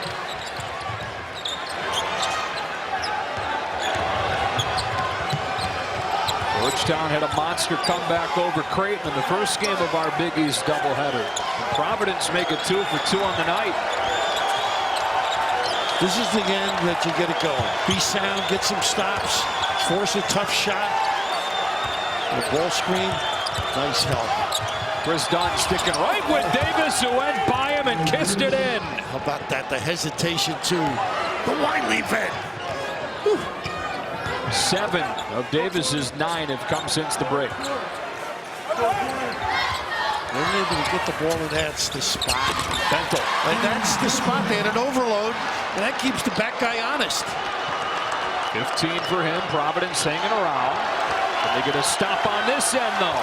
Georgetown had a monster comeback over Creighton in the first game of our Big East doubleheader. And Providence make it 2 for 2 on the night. This is the end that you get it going. Be sound, get some stops, force a tough shot. The ball screen, nice help. Chris Dunn sticking right with Davis, who went by him and kissed it in. How about that? The hesitation too. The wide leap in. 7 of Davis's 9 have come since the break. They're able to get the ball, and that's the spot. Bentel. And that's the spot. They had an overload, and that keeps the back guy honest. 15 for him. Providence hanging around. Can they get a stop on this end, though?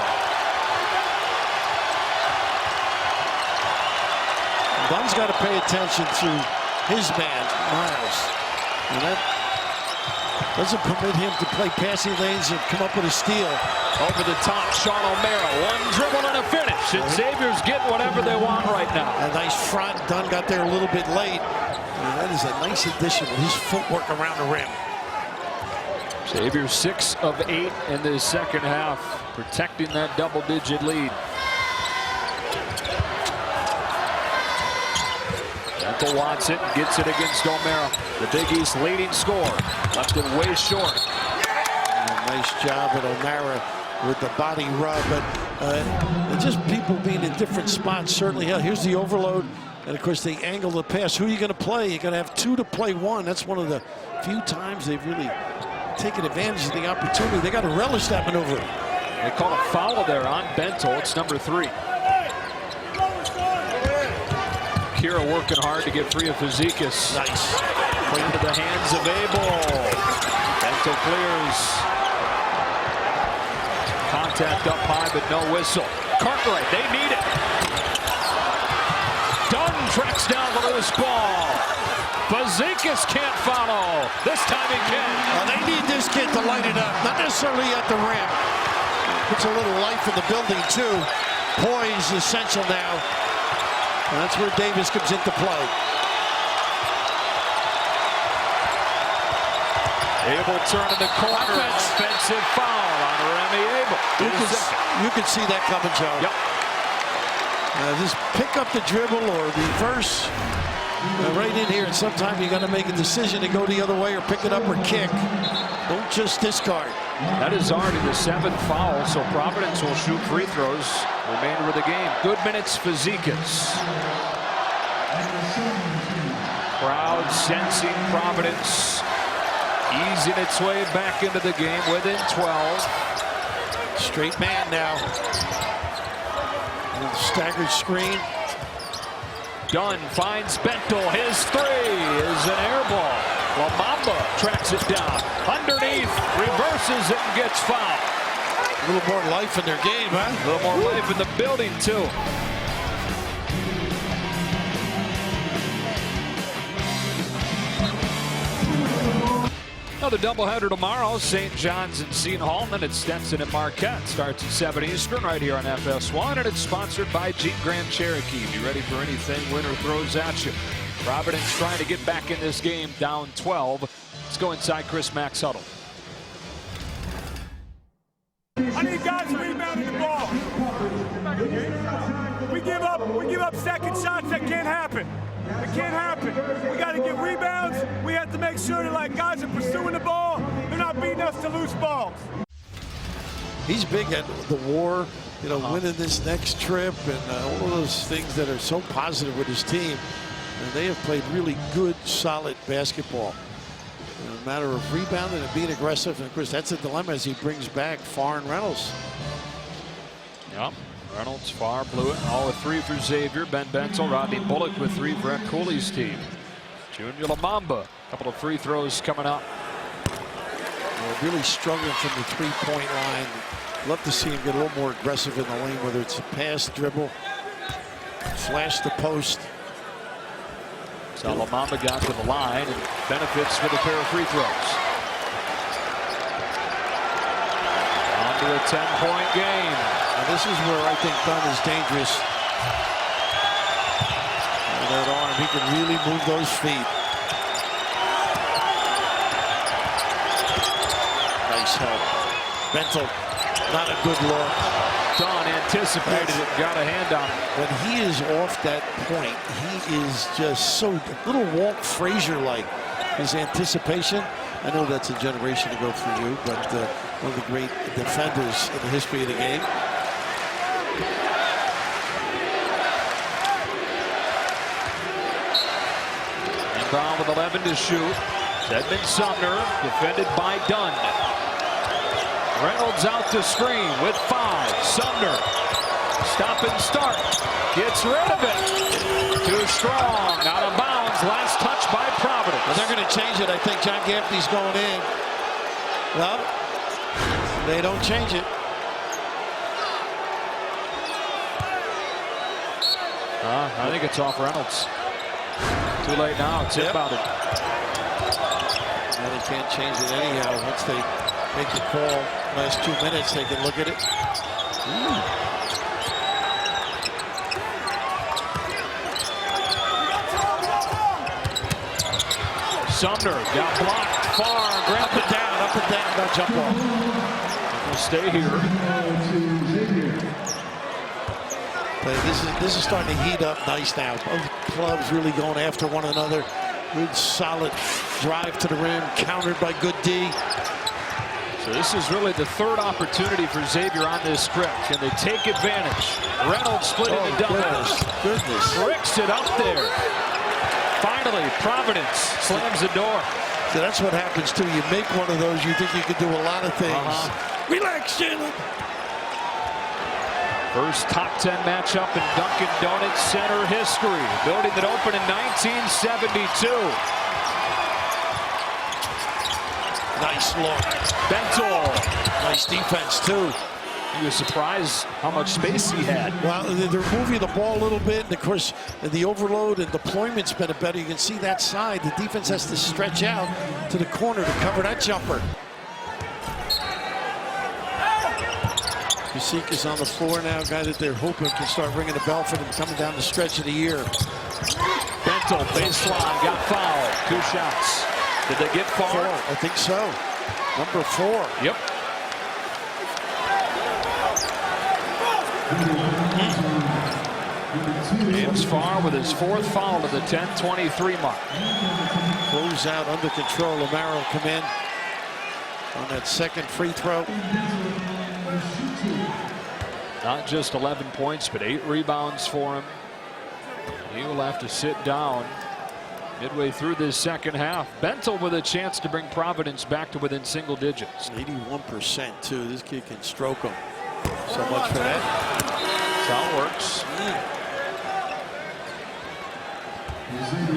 Dunn's got to pay attention to his man, Miles. And that doesn't permit him to play passing lanes and come up with a steal. Over the top, Sean O'Mara. 1 dribble and a finish. And Xavier's getting whatever they want right now. A nice front. Dunn got there a little bit late. And that is a nice addition with his footwork around the rim. Xavier 6 of 8 in the second half, protecting that double-digit lead. Bentel wants it and gets it against O'Mara. The Big East leading scorer. Left it way short. Nice job with O'Mara with the body rub. But just people being in different spots, certainly. Here's the overload. And, of course, they angle the pass. Who are you going to play? You're going to have 2 to play 1. That's one of the few times they've really taken advantage of the opportunity. They got to relish that maneuver. They call a foul there on Bentel. It's number 3. Kira working hard to get free of Fazekas. Nice. Put into the hands of Abel. Bentel clears. Contact up high, but no whistle. Cartwright, they need it. Dunn tracks down the loose ball. Fazekas can't follow. This time he can. Well, they need this kid to light it up, not necessarily at the rim. Puts a little life in the building, too. Poise essential now. And that's where Davis comes into play. Abel turning the corner. Offensive foul on Remy Abel. You can see that coming, Joe. Yep. Just pick up the dribble or reverse right in here. And sometimes you got to make a decision to go the other way or pick it up or kick. Don't just discard. That is already the 7th foul, so Providence will shoot free throws remainder of the game. Good minutes, Fazekas. Crowd sensing Providence easing its way back into the game within 12. Straight man now. Staggered screen. Dunn finds Bentel. His 3 is an air ball. Lamamba tracks it down. Underneath, reverses it and gets fouled. A little more life in their game, huh? A little more life in the building, too. Another doubleheader tomorrow. St. John's and Seton Hall, and then it's Stetson and Marquette. Starts at 7 Eastern right here on FS1, and it's sponsored by Jeep Grand Cherokee. Be ready for anything winter throws at you. Providence trying to get back in this game, down 12. Let's go inside Chris Mack's huddle. I need guys rebounding the ball. We give up second shots. That can't happen. It can't happen. We got to get rebounds. We have to make sure that guys are pursuing the ball. They're not beating us to loose balls. He's big at the war, winning this next trip and all of those things that are so positive with his team. And they have played really good, solid basketball. A matter of rebounding and being aggressive. And of course, that's a dilemma as he brings back Farr and Reynolds. Yep. Reynolds, Farr, blew it. All with 3 for Xavier. Ben Bentel, Rodney Bullock with 3 for Ed Cooley's team. Junior Lamamba, a couple of free throws coming up. Really struggling from the three-point line. Love to see him get a little more aggressive in the lane, whether it's a pass, dribble, flash the post. So Lamamba got to the line and benefits with a pair of free throws. On to a 10-point game. Now this is where I think Dunn is dangerous. With that arm, he can really move those feet. Nice help. Bentel, not a good look. Dunn anticipated it, got a hand on it. When he is off that point, he is just so little Walt Frazier-like. His anticipation. I know that's a generation to go through you, but one of the great defenders in the history of the game. And Brown with 11 to shoot. Edmund Sumner defended by Dunn. Reynolds out to screen with 5. Sumner, stop and start. Gets rid of it. Too strong, out of bounds. Last touch by Providence. Well, they're going to change it. I think John Gaffney's going in. Well, they don't change it. I think it's off Reynolds. Too late now. It's inbounded. Well, they can't change it anyhow. Once they make the call, last 2 minutes, they can look at it. Sumner got blocked. Far, grab it down, up and down, no jump ball. We'll stay here. But this is starting to heat up nice now. Both clubs really going after one another. Good solid drive to the rim, countered by good D. So this is really the 3rd opportunity for Xavier on this script. Can they take advantage? Reynolds split into doubles. Goodness. Bricks it up there. Finally, Providence slams the door. So that's what happens too. You make one of those, you think you can do a lot of things. Relax, Jalen. First top 10 matchup in Dunkin' Donuts Center history. Building that opened in 1972. Nice look. Bentel. Nice defense too. He was surprised how much space he had. Well, they're moving the ball a little bit, and of course, the overload and deployment's been better. You can see that side. The defense has to stretch out to the corner to cover that jumper. Kasik is on the floor now, a guy that they're hoping can start ringing the bell for them coming down the stretch of the year. Bentel, baseline, got fouled. 2 shots. Did they get far? 4, I think so. Number 4. Yep. James Farr with his 4th foul to the 10:23 mark. Close out under control. Amaro will come in on that 2nd free throw. Not just 11 points, but 8 rebounds for him. He will have to sit down midway through this 2nd half. Bentel with a chance to bring Providence back to within single digits. 81% too. This kid can stroke them. So much for that. That's how it works.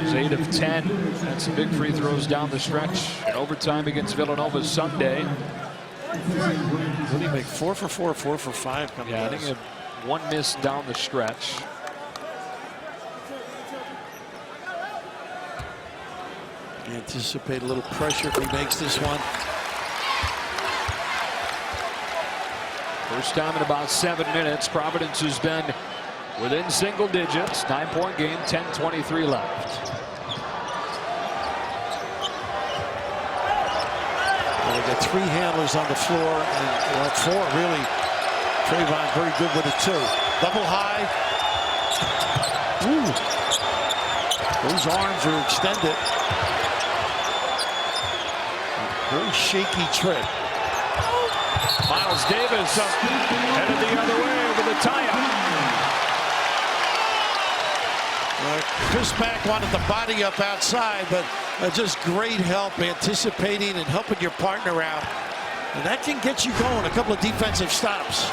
He's 8 of 10. Had some big free throws down the stretch. In overtime against Villanova Sunday. What did he make? 4 for 4, 4 for 5 coming Yeah, I out. think he had 1 miss down the stretch. Anticipate a little pressure if he makes this one. First time in about 7 minutes. Providence has been within single digits. 9-point game, 10:23 left. Well, they got 3 handlers on the floor, and well, 4 really. Trayvon very good with it too. Double high. Ooh. Those arms are extended. Very shaky trip. Miles Davis headed the other way with a tie-up. Chris Mack wanted the body up outside, but just great help anticipating and helping your partner out. And that can get you going. A couple of defensive stops.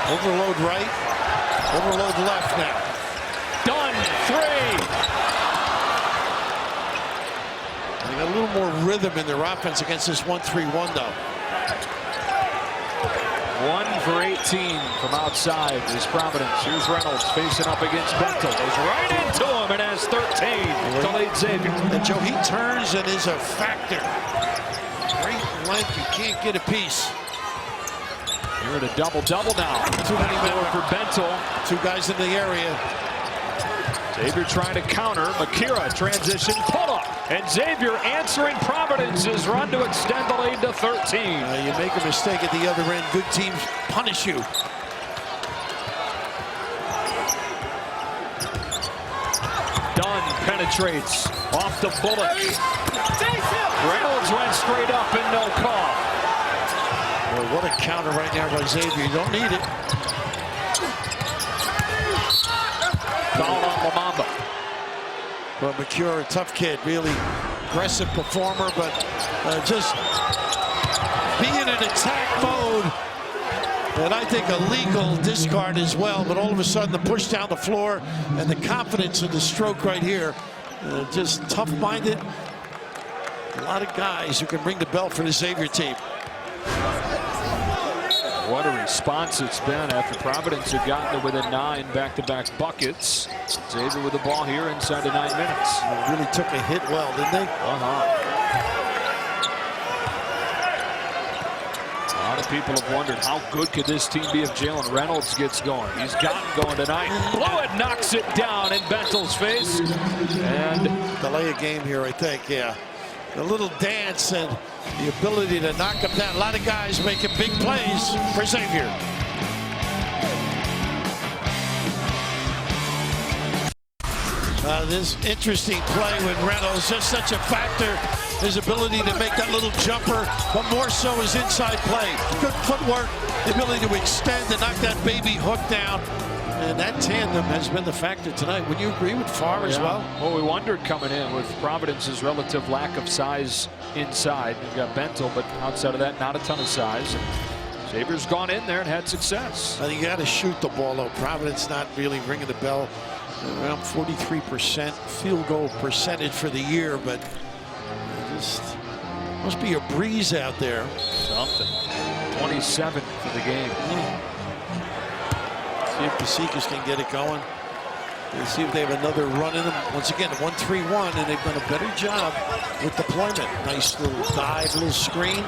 Overload right, overload left now. Dunn, 3. They got a little more rhythm in their offense against this 1-3-1 though. 1 for 18 from outside is Providence. Here's Reynolds facing up against Bentel. Goes right into him and has 13 to lead Xavier. And Joe, he turns and is a factor. Great length, you can't get a piece. You're at a double-double now. Too many men for Bentel. 2 guys in the area. Xavier trying to counter. Macrua transition pull-up. And Xavier answering Providence's run to extend the lead to 13. You make a mistake at the other end, good teams punish you. Dunn penetrates off the bullet. Reynolds went straight up and no call. Well, what a counter right now by Xavier. You don't need it. Foul on Lamamba. Well, Macrua, a tough kid, really aggressive performer, but just being in attack mode. And I think a legal discard as well, but all of a sudden the push down the floor and the confidence in the stroke right here. Just tough-minded. A lot of guys who can ring the bell for the Xavier team. What a response it's been after Providence had gotten to within 9 back-to-back buckets. Xavier with the ball here inside of 9 minutes. They really took a hit well, didn't they? A lot of people have wondered how good could this team be if Jalen Reynolds gets going. He's gotten going tonight. Blewett knocks it down in Bentel's face. And delay a game here, I think, yeah. A little dance and the ability to knock him down. A lot of guys making big plays for Xavier. This interesting play with Reynolds, just such a factor. His ability to make that little jumper, but more so his inside play. Good footwork, the ability to extend and knock that baby hook down. And that tandem has been the factor tonight. Would you agree with Farr as well? Well, we wondered coming in with Providence's relative lack of size inside. You've got Bentel, but outside of that, not a ton of size. And Xavier's gone in there and had success. I think you got to shoot the ball, though. Providence not really ringing the bell. Around 43% field goal percentage for the year, but just must be a breeze out there. Something. 27 for the game. See if the Seekers can get it going. Let's see if they have another run in them. Once again, 1-3-1, and they've done a better job with deployment. Nice little dive, little screen.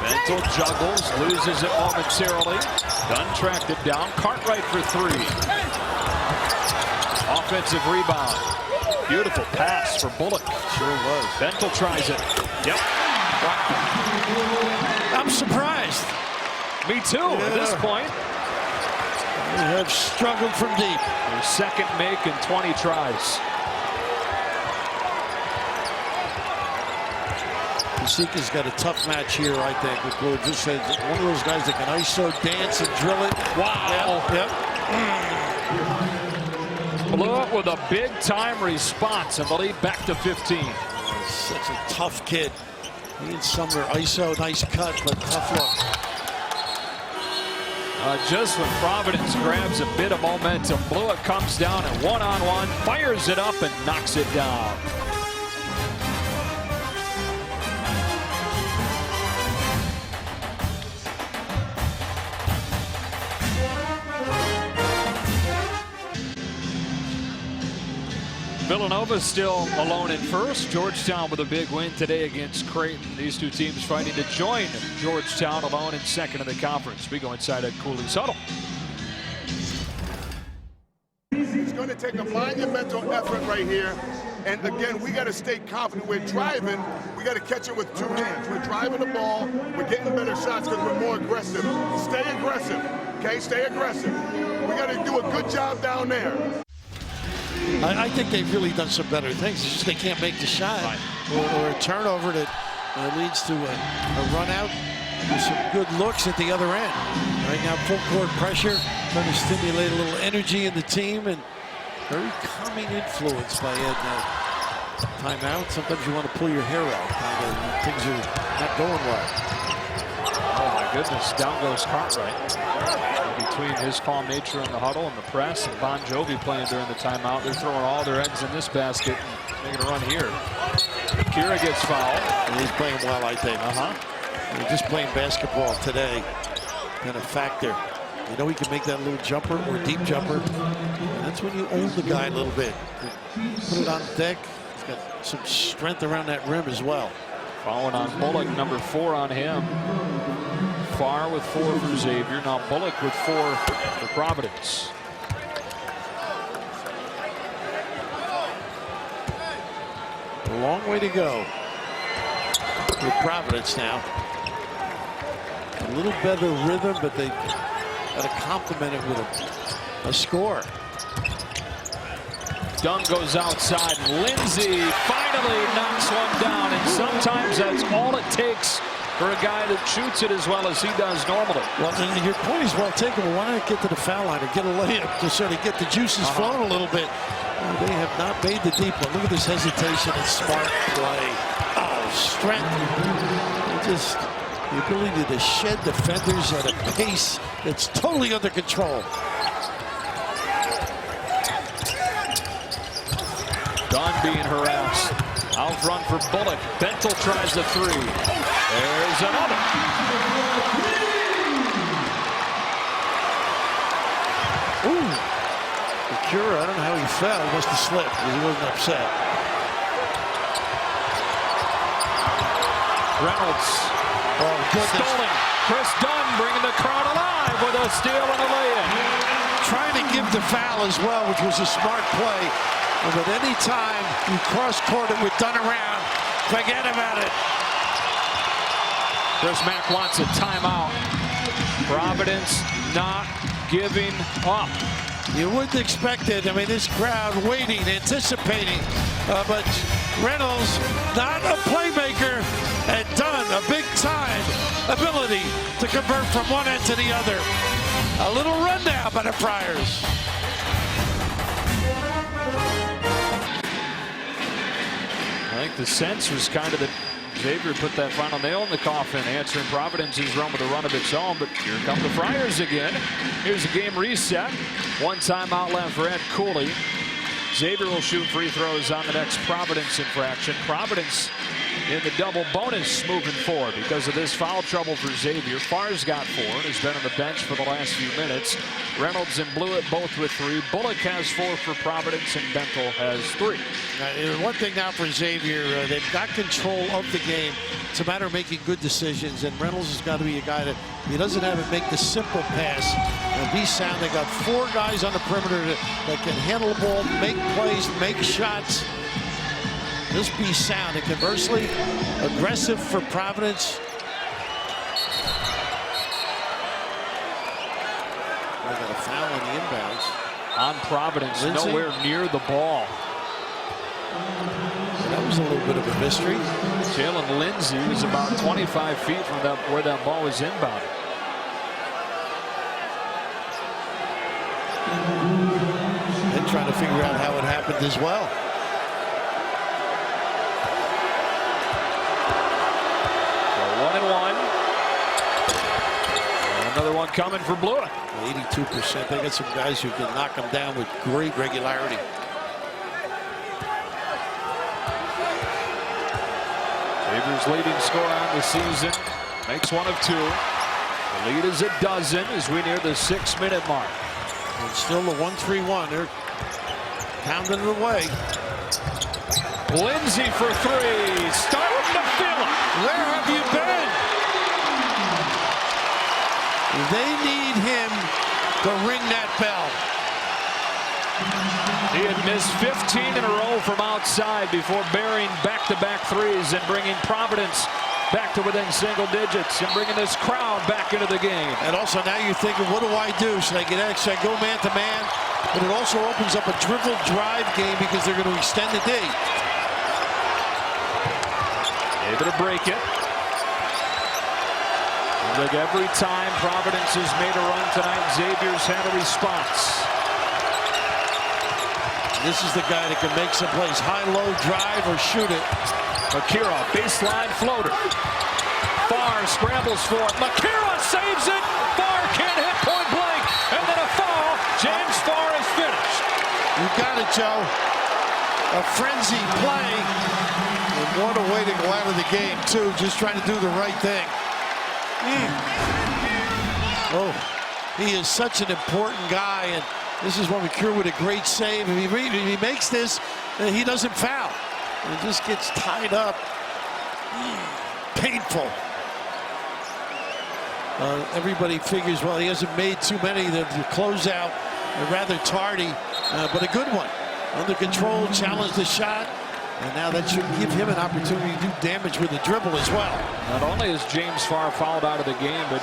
Bentel juggles, loses it momentarily. Dunn tracked it down. Cartwright for 3. Offensive rebound. Beautiful pass for Bullock. Sure was. Bentel tries it. Yep. I'm surprised. Me too, at this point. They have struggled from deep. Their second make in 20 tries. Kasika's got a tough match here, I think, with Blue. Just one of those guys that can ISO dance and drill it. Wow. Yep. Blewett with a big-time response and the lead back to 15. Such a tough kid. He and Sumner ISO, nice cut, but tough look. Just when Providence grabs a bit of momentum, Blewett comes down and one-on-one, fires it up and knocks it down. Villanova still alone in first. Georgetown with a big win today against Creighton. These two teams fighting to join Georgetown alone in second in the conference. We go inside at Cooley's huddle. It's going to take a monumental effort right here. And again, we got to stay confident. We're driving. We got to catch it with two hands. We're driving the ball. We're getting better shots because we're more aggressive. Stay aggressive. Okay, stay aggressive. We got to do a good job down there. I think they've really done some better things. It's just they can't make the shot, or a turnover that leads to a run out with some good looks at the other end. Right now, full court pressure, trying to stimulate a little energy in the team, and very calming influence by Ed now. Timeout. Sometimes you want to pull your hair out. Things are not going well. Oh my goodness! Down goes Cartwright. Between his calm nature in the huddle and the press, and Bon Jovi playing during the timeout, they're throwing all their eggs in this basket and making a run here. Kira gets fouled. And he's playing well, I think. He's just playing basketball today. Kind of factor. You know he can make that little jumper or deep jumper. And that's when you own the guy a little bit. Put it on deck. He's got some strength around that rim as well. Following on Bullock, number 4 on him. Farr with 4 for Xavier. Now Bullock with 4 for Providence. A long way to go with Providence now. A little better rhythm, but they got to complement it with a score. Dunn goes outside. Lindsay finally knocks one down, and sometimes that's all it takes for a guy that shoots it as well as he does normally. Well, your point is well taken. Well, why not get to the foul line or get a layup to sort of get the juices flowing a little bit? They have not made the deep one. Look at this hesitation and smart play. Oh, strength. Just the ability to shed defenders at a pace that's totally under control. Dunn being harassed. Out front for Bullock. Bentel tries the 3. There's another. Ooh. Macrua, I don't know how he fell. He must have slipped because he wasn't upset. Reynolds. Oh, goodness. Stolen. Chris Dunn bringing the crowd alive with a steal and a lay-in. Trying to give the foul as well, which was a smart play. But any time you cross-court it with Dunn around, forget about it. Chris Mack wants a timeout. Providence not giving up. You wouldn't expect it. I mean, this crowd waiting, anticipating. But Reynolds, not a playmaker, and Dunn, a big-time ability to convert from one end to the other. A little rundown by the Friars. I think the sense was kind of that Xavier put that final nail in the coffin, answering Providence's run with a run of its own. But here come the Friars again. Here's a game reset. 1 timeout left for Ed Cooley. Xavier will shoot free throws on the next Providence infraction. Providence in the double bonus moving forward because of this foul trouble for Xavier. Farr's got 4 and has been on the bench for the last few minutes. Reynolds and Blewett both with 3. Bullock has 4 for Providence, and Bentel has 3. One thing now for Xavier, they've got control of the game. It's a matter of making good decisions, and Reynolds has got to be a guy that he doesn't have to make the simple pass and be sound. They got 4 guys on the perimeter that can handle the ball, make plays, make shots. Just be sound. And conversely, aggressive for Providence. They got a foul on the inbounds. On Providence, Lindsay. nowhere near the ball. That was a little bit of a mystery. Jalen Lindsay was about 25 feet from where that ball was inbounded. And trying to figure out how it happened as well. So 1 and 1. And another one coming for Blewett. 82%. They got some guys who can knock them down with great regularity. Xavier's leading scorer on the season makes 1 of 2. The lead is a dozen as we near the 6-minute mark. And still the 1-3-1. They're pounding it away. Lindsay for three. Starting to feel it. Where have you been? They need him to ring that bell. He had missed 15 in a row from outside before burying back-to-back threes and bringing Providence back to within single digits and bringing this crowd back into the game. And also now you're thinking, what do I do? Should I get extra? Should I go man-to-man? But it also opens up a dribble drive game because they're going to extend the D. Able to break it. Like every time Providence has made a run tonight, Xavier's had a response. This is the guy that can make some plays. High-low drive or shoot it. Macrua, baseline floater. Farr scrambles for it. Macrua saves it. Farr can't hit point blank. And then a foul. James Farr is finished. You got it, Joe. A frenzied play. And what a way to go out of the game, too. Just trying to do the right thing. Oh, he is such an important guy. And this is what Macrua with a great save. If he makes this, he doesn't foul. It just gets tied up. Painful. Everybody figures, well, he hasn't made too many. The closeout, rather tardy, but a good one. Under control, challenged the shot. And now that should give him an opportunity to do damage with the dribble as well. Not only is James Farr fouled out of the game, but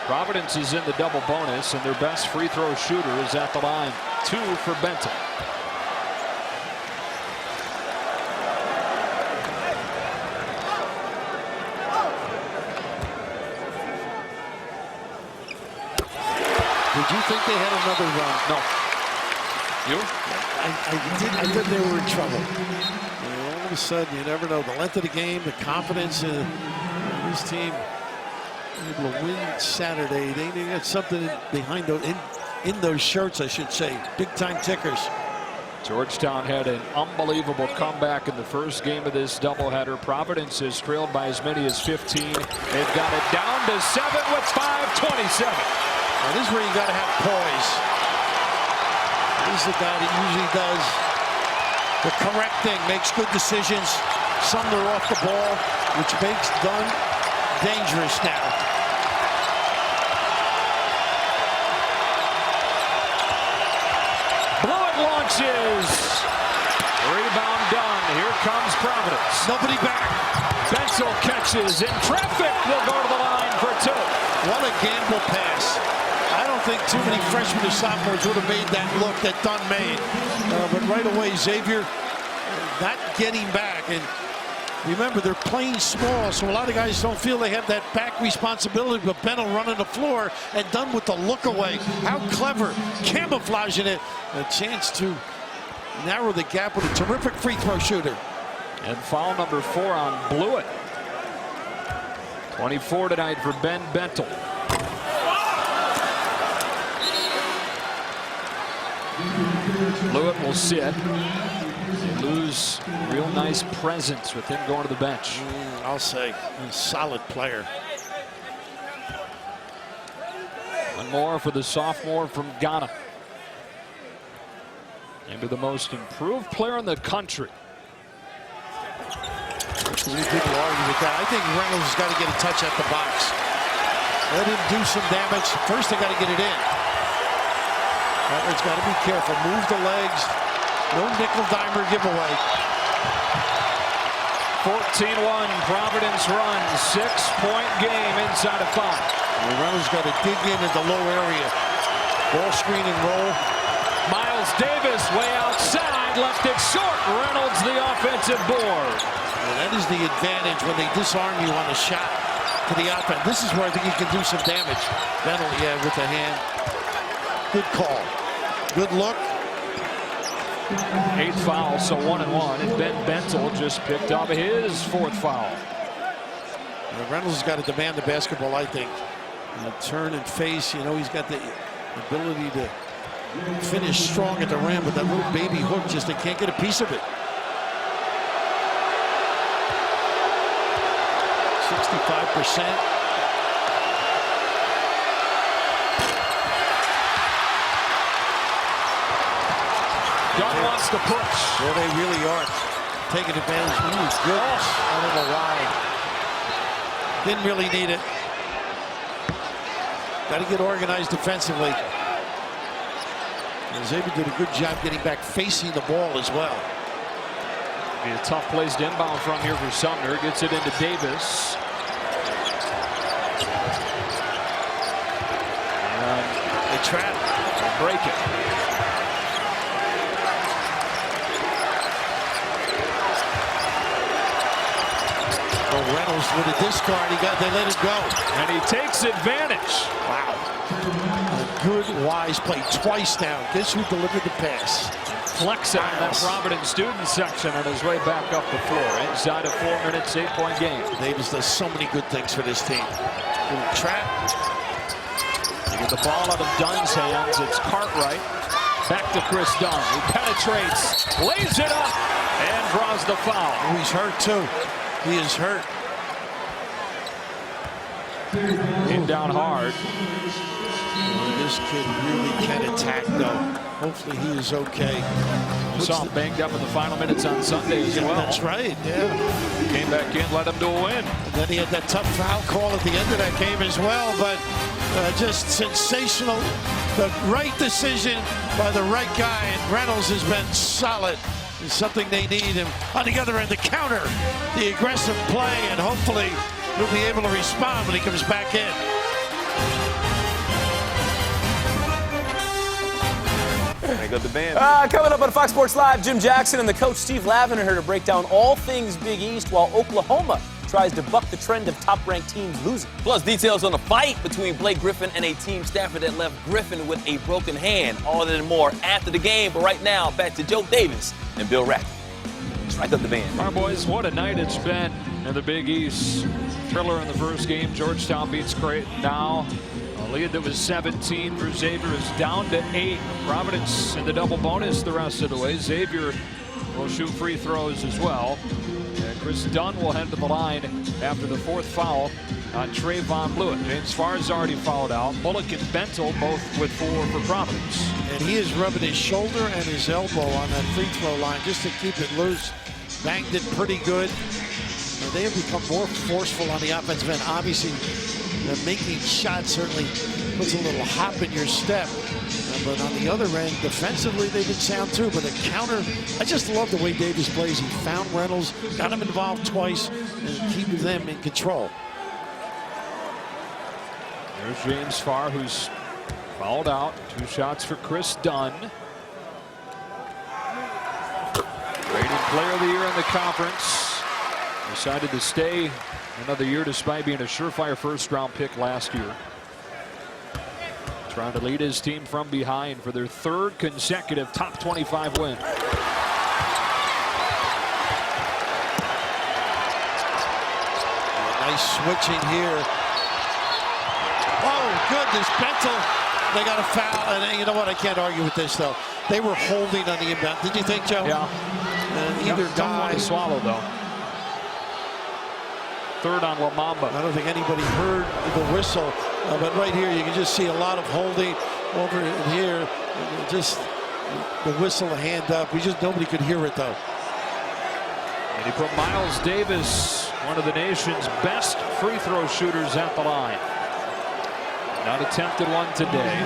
Providence is in the double bonus, and their best free throw shooter is at the line. 2 for Benton. Did you think they had another run? No. You? I thought they were in trouble. And all of a sudden, you never know. The length of the game, the confidence in this team able to win Saturday. They got something behind those, in those shirts, I should say. Big-time tickers. Georgetown had an unbelievable comeback in the first game of this doubleheader. Providence has trailed by as many as 15. They've got it down to 7 with 5:27. Now, this is where you got to have poise. He's the guy that usually does the correct thing, makes good decisions. Some are off the ball, which makes Dunn dangerous now. Blewett launches. Rebound done. Here comes Providence. Nobody back. Bensel catches in traffic. Will go to the line for 2. What a gamble pass. I don't think too many freshmen or sophomores would have made that look that Dunn made. But right away, Xavier not getting back. And remember, they're playing small, so a lot of guys don't feel they have that back responsibility. But Ben will run on the floor and Dunn with the look away. How clever, camouflaging it. A chance to narrow the gap with a terrific free throw shooter. And foul number 4 on Blewett. 24 tonight for Ben Bentel. Blewett will sit. They lose real nice presence with him going to the bench. I'll say, a solid player. One more for the sophomore from Ghana. Maybe the most improved player in the country. We did argue with that. I think Reynolds has got to get a touch at the box. Let him do some damage. First, they got to get it in. Butler's got to be careful. Move the legs. No nickel-dimer giveaway. 14-1, Providence runs. 6-point game inside of 5. And Reynolds got to dig in at the low area. Ball screen and roll. Miles Davis way outside, left it short. Reynolds the offensive board. And that is the advantage when they disarm you on a shot to the offense. This is where I think he can do some damage. Bentel, yeah, with the hand. Good call. Good look. 8th foul, so 1-1. And Ben Bentel just picked up his 4th foul. And Reynolds has got to demand the basketball, I think. And turn and face, you know, he's got the ability to finish strong at the rim, but that little baby hook, just they can't get a piece of it. 65%. Dunn wants to push. Well, they really are. taking advantage. Ooh, goodness. I don't know why. Didn't really need it. Got to get organized defensively. And Xavier did a good job getting back facing the ball as well. Be a tough place to inbound from here for Sumner. Gets it into Davis. And they trap. Break it. Oh, Reynolds with a discard. They let it go. And he takes advantage. Wow. A good, wise play twice now. Guess who delivered the pass? Flex out that Providence student section on his way back up the floor. Inside of 4 minutes, 8-point game. Davis does so many good things for this team. Little trap. They get the ball out of Dunn's hands. It's Cartwright. Back to Chris Dunn. He penetrates, lays it up, and draws the foul. Oh, he's hurt too. He is hurt. Came down hard. Well, this kid really can attack, though. Hopefully he is okay. Saw him banged up in the final minutes on Sunday as well. That's right, yeah. Came back in, led him to a win. And then he had that tough foul call at the end of that game as well, but just sensational. The right decision by the right guy, and Reynolds has been solid. It's something they need. And on the other end, the counter, the aggressive play, and hopefully he'll be able to respond when he comes back in. Coming up on Fox Sports Live, Jim Jackson and the coach Steve Lavin here to break down all things Big East while Oklahoma tries to buck the trend of top-ranked teams losing. Plus, details on a fight between Blake Griffin and a team staffer that left Griffin with a broken hand. All that and more after the game. But right now, back to Joe Davis and Bill Rack. Strike up the band. All right, boys, what a night it's been in the Big East. Thriller in the first game. Georgetown beats Creighton. Now a lead that was 17 for Xavier is down to 8. Providence in the double bonus the rest of the way. Xavier will shoot free throws as well. And Chris Dunn will head to the line after the 4th foul on Trayvon Blewett. James Farr's already fouled out. Bullock and Bentel both with 4 for Providence. And he is rubbing his shoulder and his elbow on that free throw line just to keep it loose. Banged it pretty good. They have become more forceful on the offensive end. Obviously, making shots certainly puts a little hop in your step. But on the other end, defensively, they've been sound too. But a counter, I just love the way Davis plays. He found Reynolds, got him involved twice, and keep them in control. There's James Farr, who's fouled out. 2 shots for Chris Dunn. Rated player of the year in the conference. Decided to stay another year despite being a surefire first-round pick last year. Trying to lead his team from behind for their 3rd consecutive top 25 win. Nice switching here. Oh, goodness, Bentel. They got a foul, and you know what? I can't argue with this, though. They were holding on the inbound. Did you think, Joe? Yeah. And either guy. To swallow, though. 3rd on Lamamba. I don't think anybody heard the whistle, but right here you can just see a lot of holding over here. Just the whistle, a hand up. Nobody could hear it though. And he put Miles Davis, one of the nation's best free throw shooters, at the line. Not attempted one today.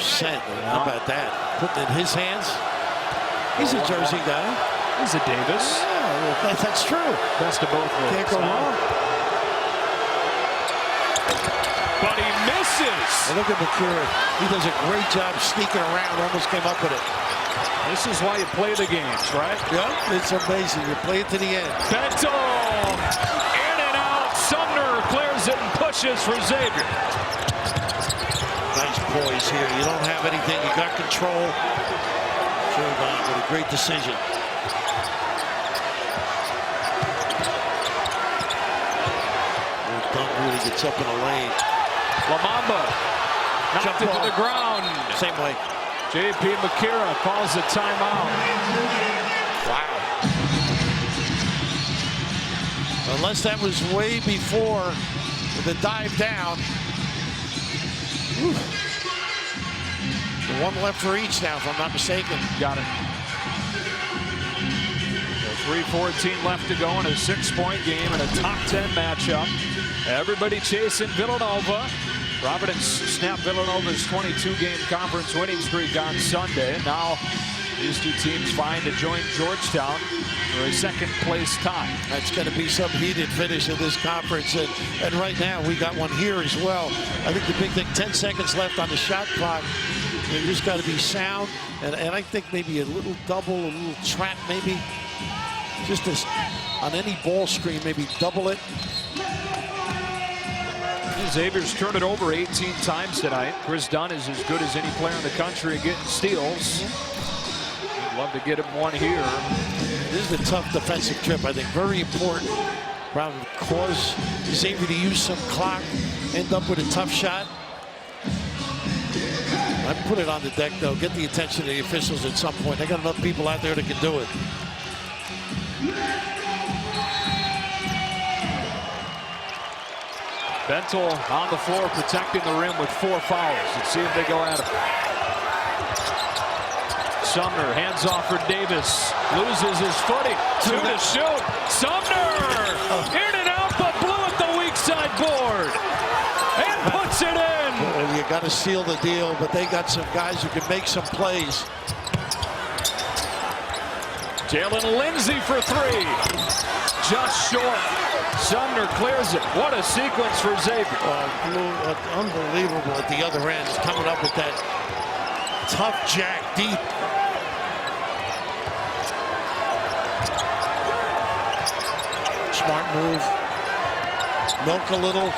90%. How about that? Putting it in his hands. He's a Jersey guy. He's a Davis. Yeah, that's true. Best of both worlds. Can't go wrong. But he misses. And look at Macrua. He does a great job sneaking around. Almost came up with it. This is why you play the games, right? Yeah, it's amazing. You play it to the end. Bentel in and out. Sumner clears it and pushes for Xavier. Nice poise here. You don't have anything. You got control. Trayvon with a great decision. Dunn really gets up in the lane. Lamamba knocked it to the ground. Same way. J.P. Macrua calls a timeout. Wow. Unless that was way before the dive down. Whew. 1 left for each now, if I'm not mistaken. Got it. 3:14 left to go in a 6-point game in a top 10 matchup. Everybody chasing Villanova. Providence snapped Villanova's 22-game conference winning streak on Sunday. Now these two teams vying to join Georgetown for a second-place tie. That's going to be some heated finish of this conference. And right now, we got one here as well. I think the big thing, 10 seconds left on the shot clock. You just got to be sound. And I think maybe a little double, a little trap maybe. Just as on any ball screen, maybe double it. Xavier's turned it over 18 times tonight. Chris Dunn is as good as any player in the country at getting steals. We'd love to get him one here. This is a tough defensive trip, I think. Very important. Probably cause Xavier to use some clock, end up with a tough shot. I put it on the deck, though. Get the attention of the officials at some point. They got enough people out there that can do it. Bentel on the floor protecting the rim with 4 fouls. Let's see if they go at him. Sumner hands off for Davis. Loses his footing. 2 to shoot. Sumner in and out, but blew at the weak side board. And puts it in. Well, you got to seal the deal, but they got some guys who can make some plays. Jalen Lindsey for 3. Just short. Sumner clears it. What a sequence for Xavier. Unbelievable at the other end. Coming up with that tough jack deep. Smart move. Milk a little.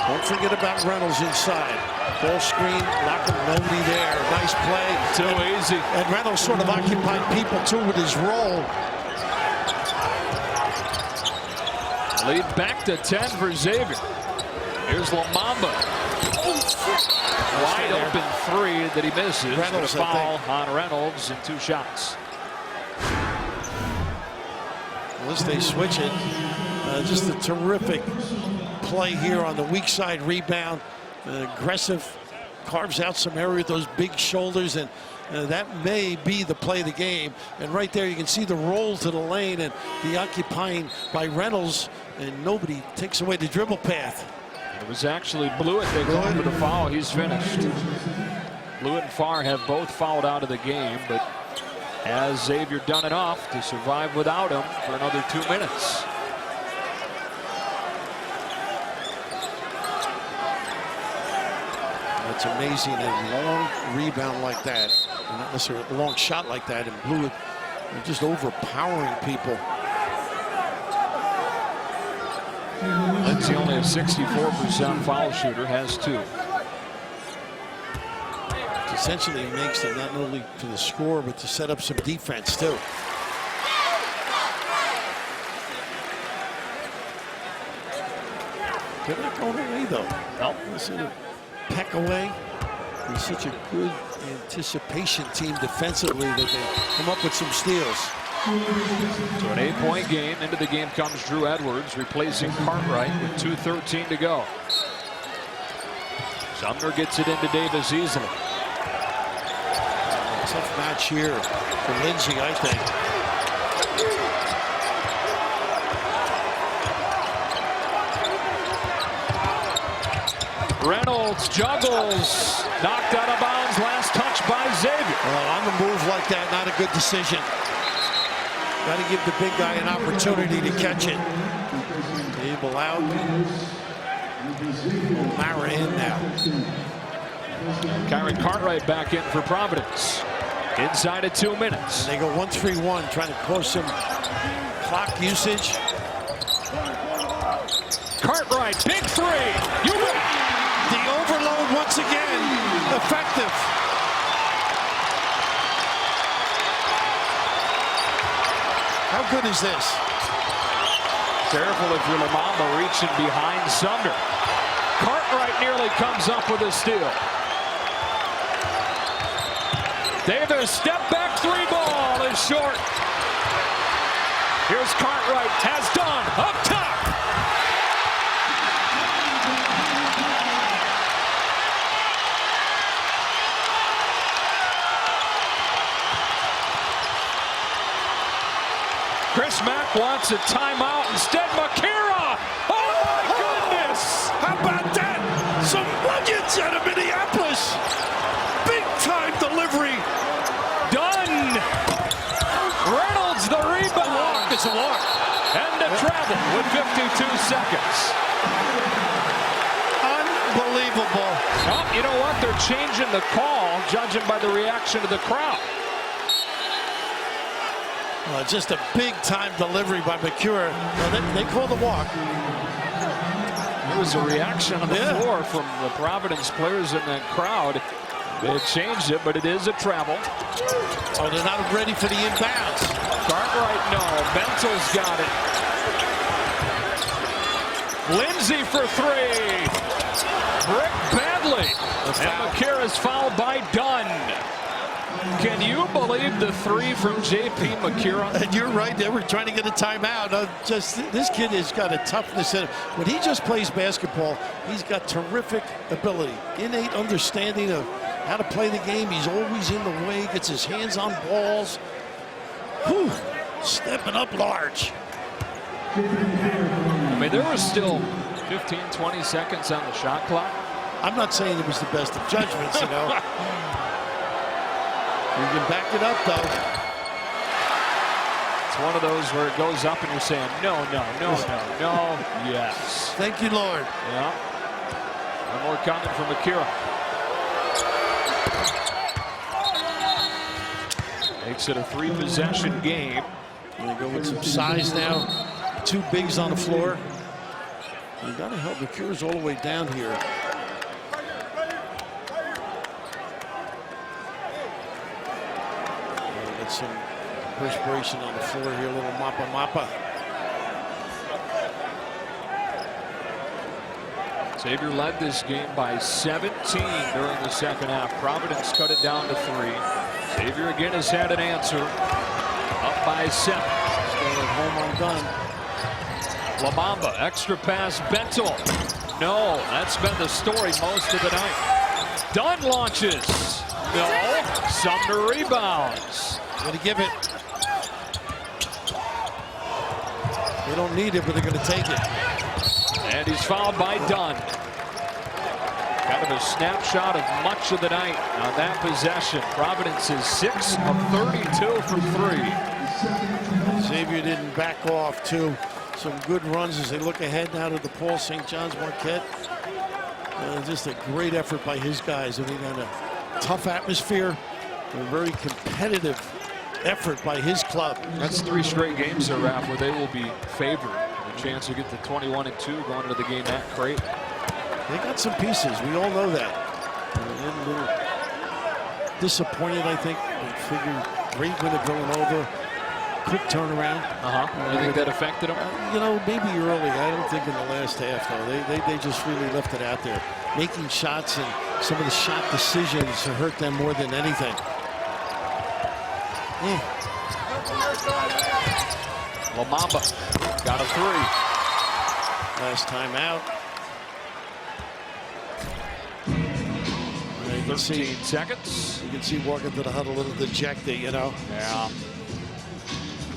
Don't forget about Reynolds inside. Ball screen, lock him, nobody there. Nice play. Too easy. And Reynolds sort of occupied people too with his roll. Lead back to 10 for Xavier. Here's Lamamba. Wide open 3 that he misses. Reynolds, a foul on Reynolds and 2 shots. Unless they switch it. Just a terrific play here on the weak side rebound. Aggressive, carves out some area with those big shoulders, and that may be the play of the game. And right there you can see the roll to the lane and the occupying by Reynolds, and nobody takes away the dribble path. It was actually Blewett they called for the foul. He's finished. Blewett and Farr have both fouled out of the game, but has Xavier done enough to survive without him for another 2 minutes? It's amazing, a long rebound like that, not necessarily a long shot like that, and Blewett just overpowering people. Lindsey only a 64% foul shooter, has 2. Essentially makes them not only to the score, but to set up some defense too. They're not going away though. Nope. Sort of peck away. He's such a good anticipation team defensively that they come up with some steals. So an 8-point game. Into the game comes Drew Edwards, replacing Cartwright with 2:13 to go. Sumner gets it into Davis easily. Tough match here for Lindsey, I think. Reynolds juggles, knocked out of bounds, last touch by Xavier. Well, on the move like that, not a good decision. Got to give the big guy an opportunity to catch it. Table out. Mara in now. Kyron Cartwright back in for Providence. Inside of 2 minutes. They go 1-3-1, trying to cause some clock usage. Cartwright, big 3. You win. The overload once again, effective. How good is this? Careful if you're Lamamba reaching behind Sumner. Cartwright nearly comes up with a steal. Davis, step back 3 ball is short. Here's Cartwright, has done, up top. Chris Mack wants a timeout. Instead, Macrua. Oh, my goodness. How about that? Some ruggeds out of Minneapolis. Big time delivery. Done. Reynolds the rebound. It's a walk. And the travel with 52 seconds. Unbelievable. Oh, you know what? They're changing the call, judging by the reaction of the crowd. Just a big-time delivery by Macrua. They call the walk. There was a reaction on the floor from the Providence players in that crowd. They changed it, but it is a travel. Oh, they're not ready for the inbounds. Cartwright, no. Bentel's got it. Lindsay for three. Brick badly. And Macrua's fouled by Dunn. Can you believe the three from J.P. Macrua? And you're right. They were trying to get a timeout. This kid has got a toughness in him. When he just plays basketball, he's got terrific ability, innate understanding of how to play the game. He's always in the way, gets his hands on balls. Whew, stepping up large. I mean, there was still 15, 20 seconds on the shot clock. I'm not saying it was the best of judgments, you know. You can back it up, though. It's one of those where it goes up and you're saying, no, no, no, no, no, yes. Thank you, Lord. Yeah. One more coming from Macrua. Makes it a three-possession game. Gonna go with some size now. Two bigs on the floor. You gotta help. Macrua's all the way down here. Get some perspiration on the floor here. A little mappa. Xavier led this game by 17 during the second half. Providence cut it down to 3. Xavier again has had an answer. Up by 7. Staying at home on Dunn. Lamamba, extra pass, Bentel. No, that's been the story most of the night. Dunn launches. No, Sumner rebounds. Gonna give it. They don't need it, but they're gonna take it. And he's fouled by Dunn. Kind of a snapshot of much of the night on that possession. Providence is 6 of 32 from 3. Xavier didn't back off, too. Some good runs as they look ahead now to the Paul St. John's Marquette. Just a great effort by his guys. I mean, on a tough atmosphere, a very competitive effort by his club. That's 3 straight games there, Raph, where they will be favored. A chance to get to 21-2 going into the game at Creighton. They got some pieces. We all know that. A little disappointed, I think. They figured great win of Villanova. Quick turnaround. You think that affected them? You know, maybe early. I don't think in the last half, though. They just really left it out there. Making shots and some of the shot decisions hurt them more than anything. Lamamba got a 3. Last time out. 13 seconds. You can see walking to the huddle a little dejected, you know. Yeah.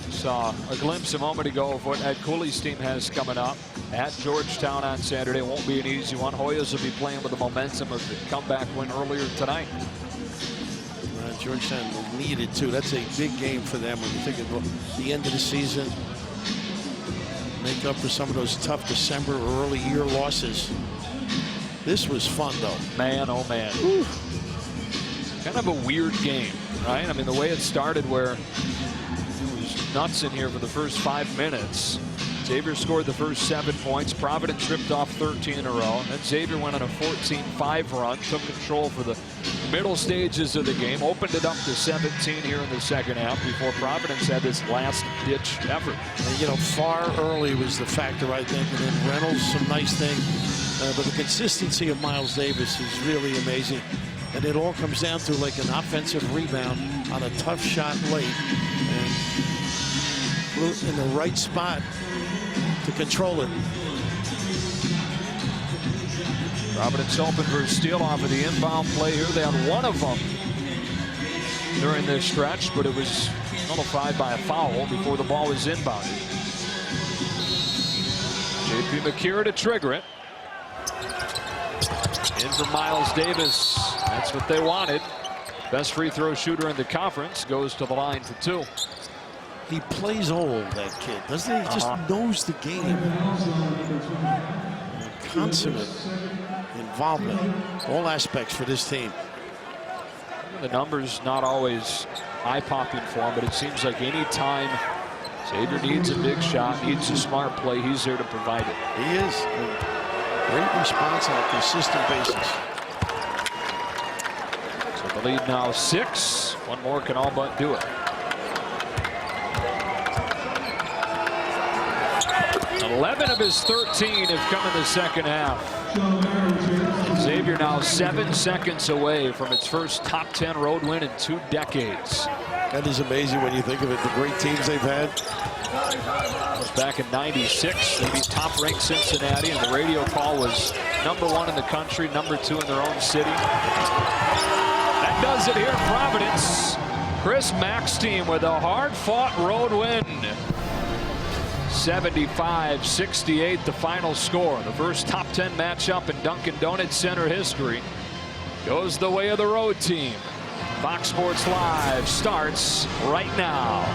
Saw a glimpse a moment ago of what Ed Cooley's team has coming up at Georgetown on Saturday. It won't be an easy one. Hoyas will be playing with the momentum of the comeback win earlier tonight. Georgetown needed to. That's a big game for them when you think of the end of the season. Make up for some of those tough December or early year losses. This was fun, though. Man, oh man. Whew. Kind of a weird game, right? I mean, the way it started where it was nuts in here for the first 5 minutes. Xavier scored the first 7 points. Providence ripped off 13 in a row. Then Xavier went on a 14-5 run, took control for the middle stages of the game, opened it up to 17 here in the second half before Providence had this last-ditch effort. And, you know, far early was the factor, I think. And then Reynolds, some nice things. But the consistency of Miles Davis is really amazing. And it all comes down to like an offensive rebound on a tough shot late. And in the right spot to control it. Providence open for a steal off of the inbound play here. They had one of them during this stretch, but it was nullified by a foul before the ball was inbounded. J.P. Macrua to trigger it. In for Miles Davis. That's what they wanted. Best free throw shooter in the conference goes to the line for 2. He plays old, that kid, doesn't he? He just knows the game. Consummate involvement, all aspects for this team. The numbers not always eye-popping for him, but it seems like any time Xavier needs a big shot, needs a smart play, he's there to provide it. He is. Great response on a consistent basis. So the lead now 6. One more can all but do it. 11 of his 13 have come in the second half. Xavier now 7 seconds away from its first top 10 road win in 2 decades. That is amazing when you think of it, the great teams they've had. It was back in '96. They beat top-ranked Cincinnati, and the radio call was #1 in the country, #2 in their own city. That does it here in Providence. Chris Mack's team with a hard-fought road win. 75-68 the final score. The first top 10 matchup in Dunkin' Donuts Center history goes the way of the road team. Fox Sports Live starts right now.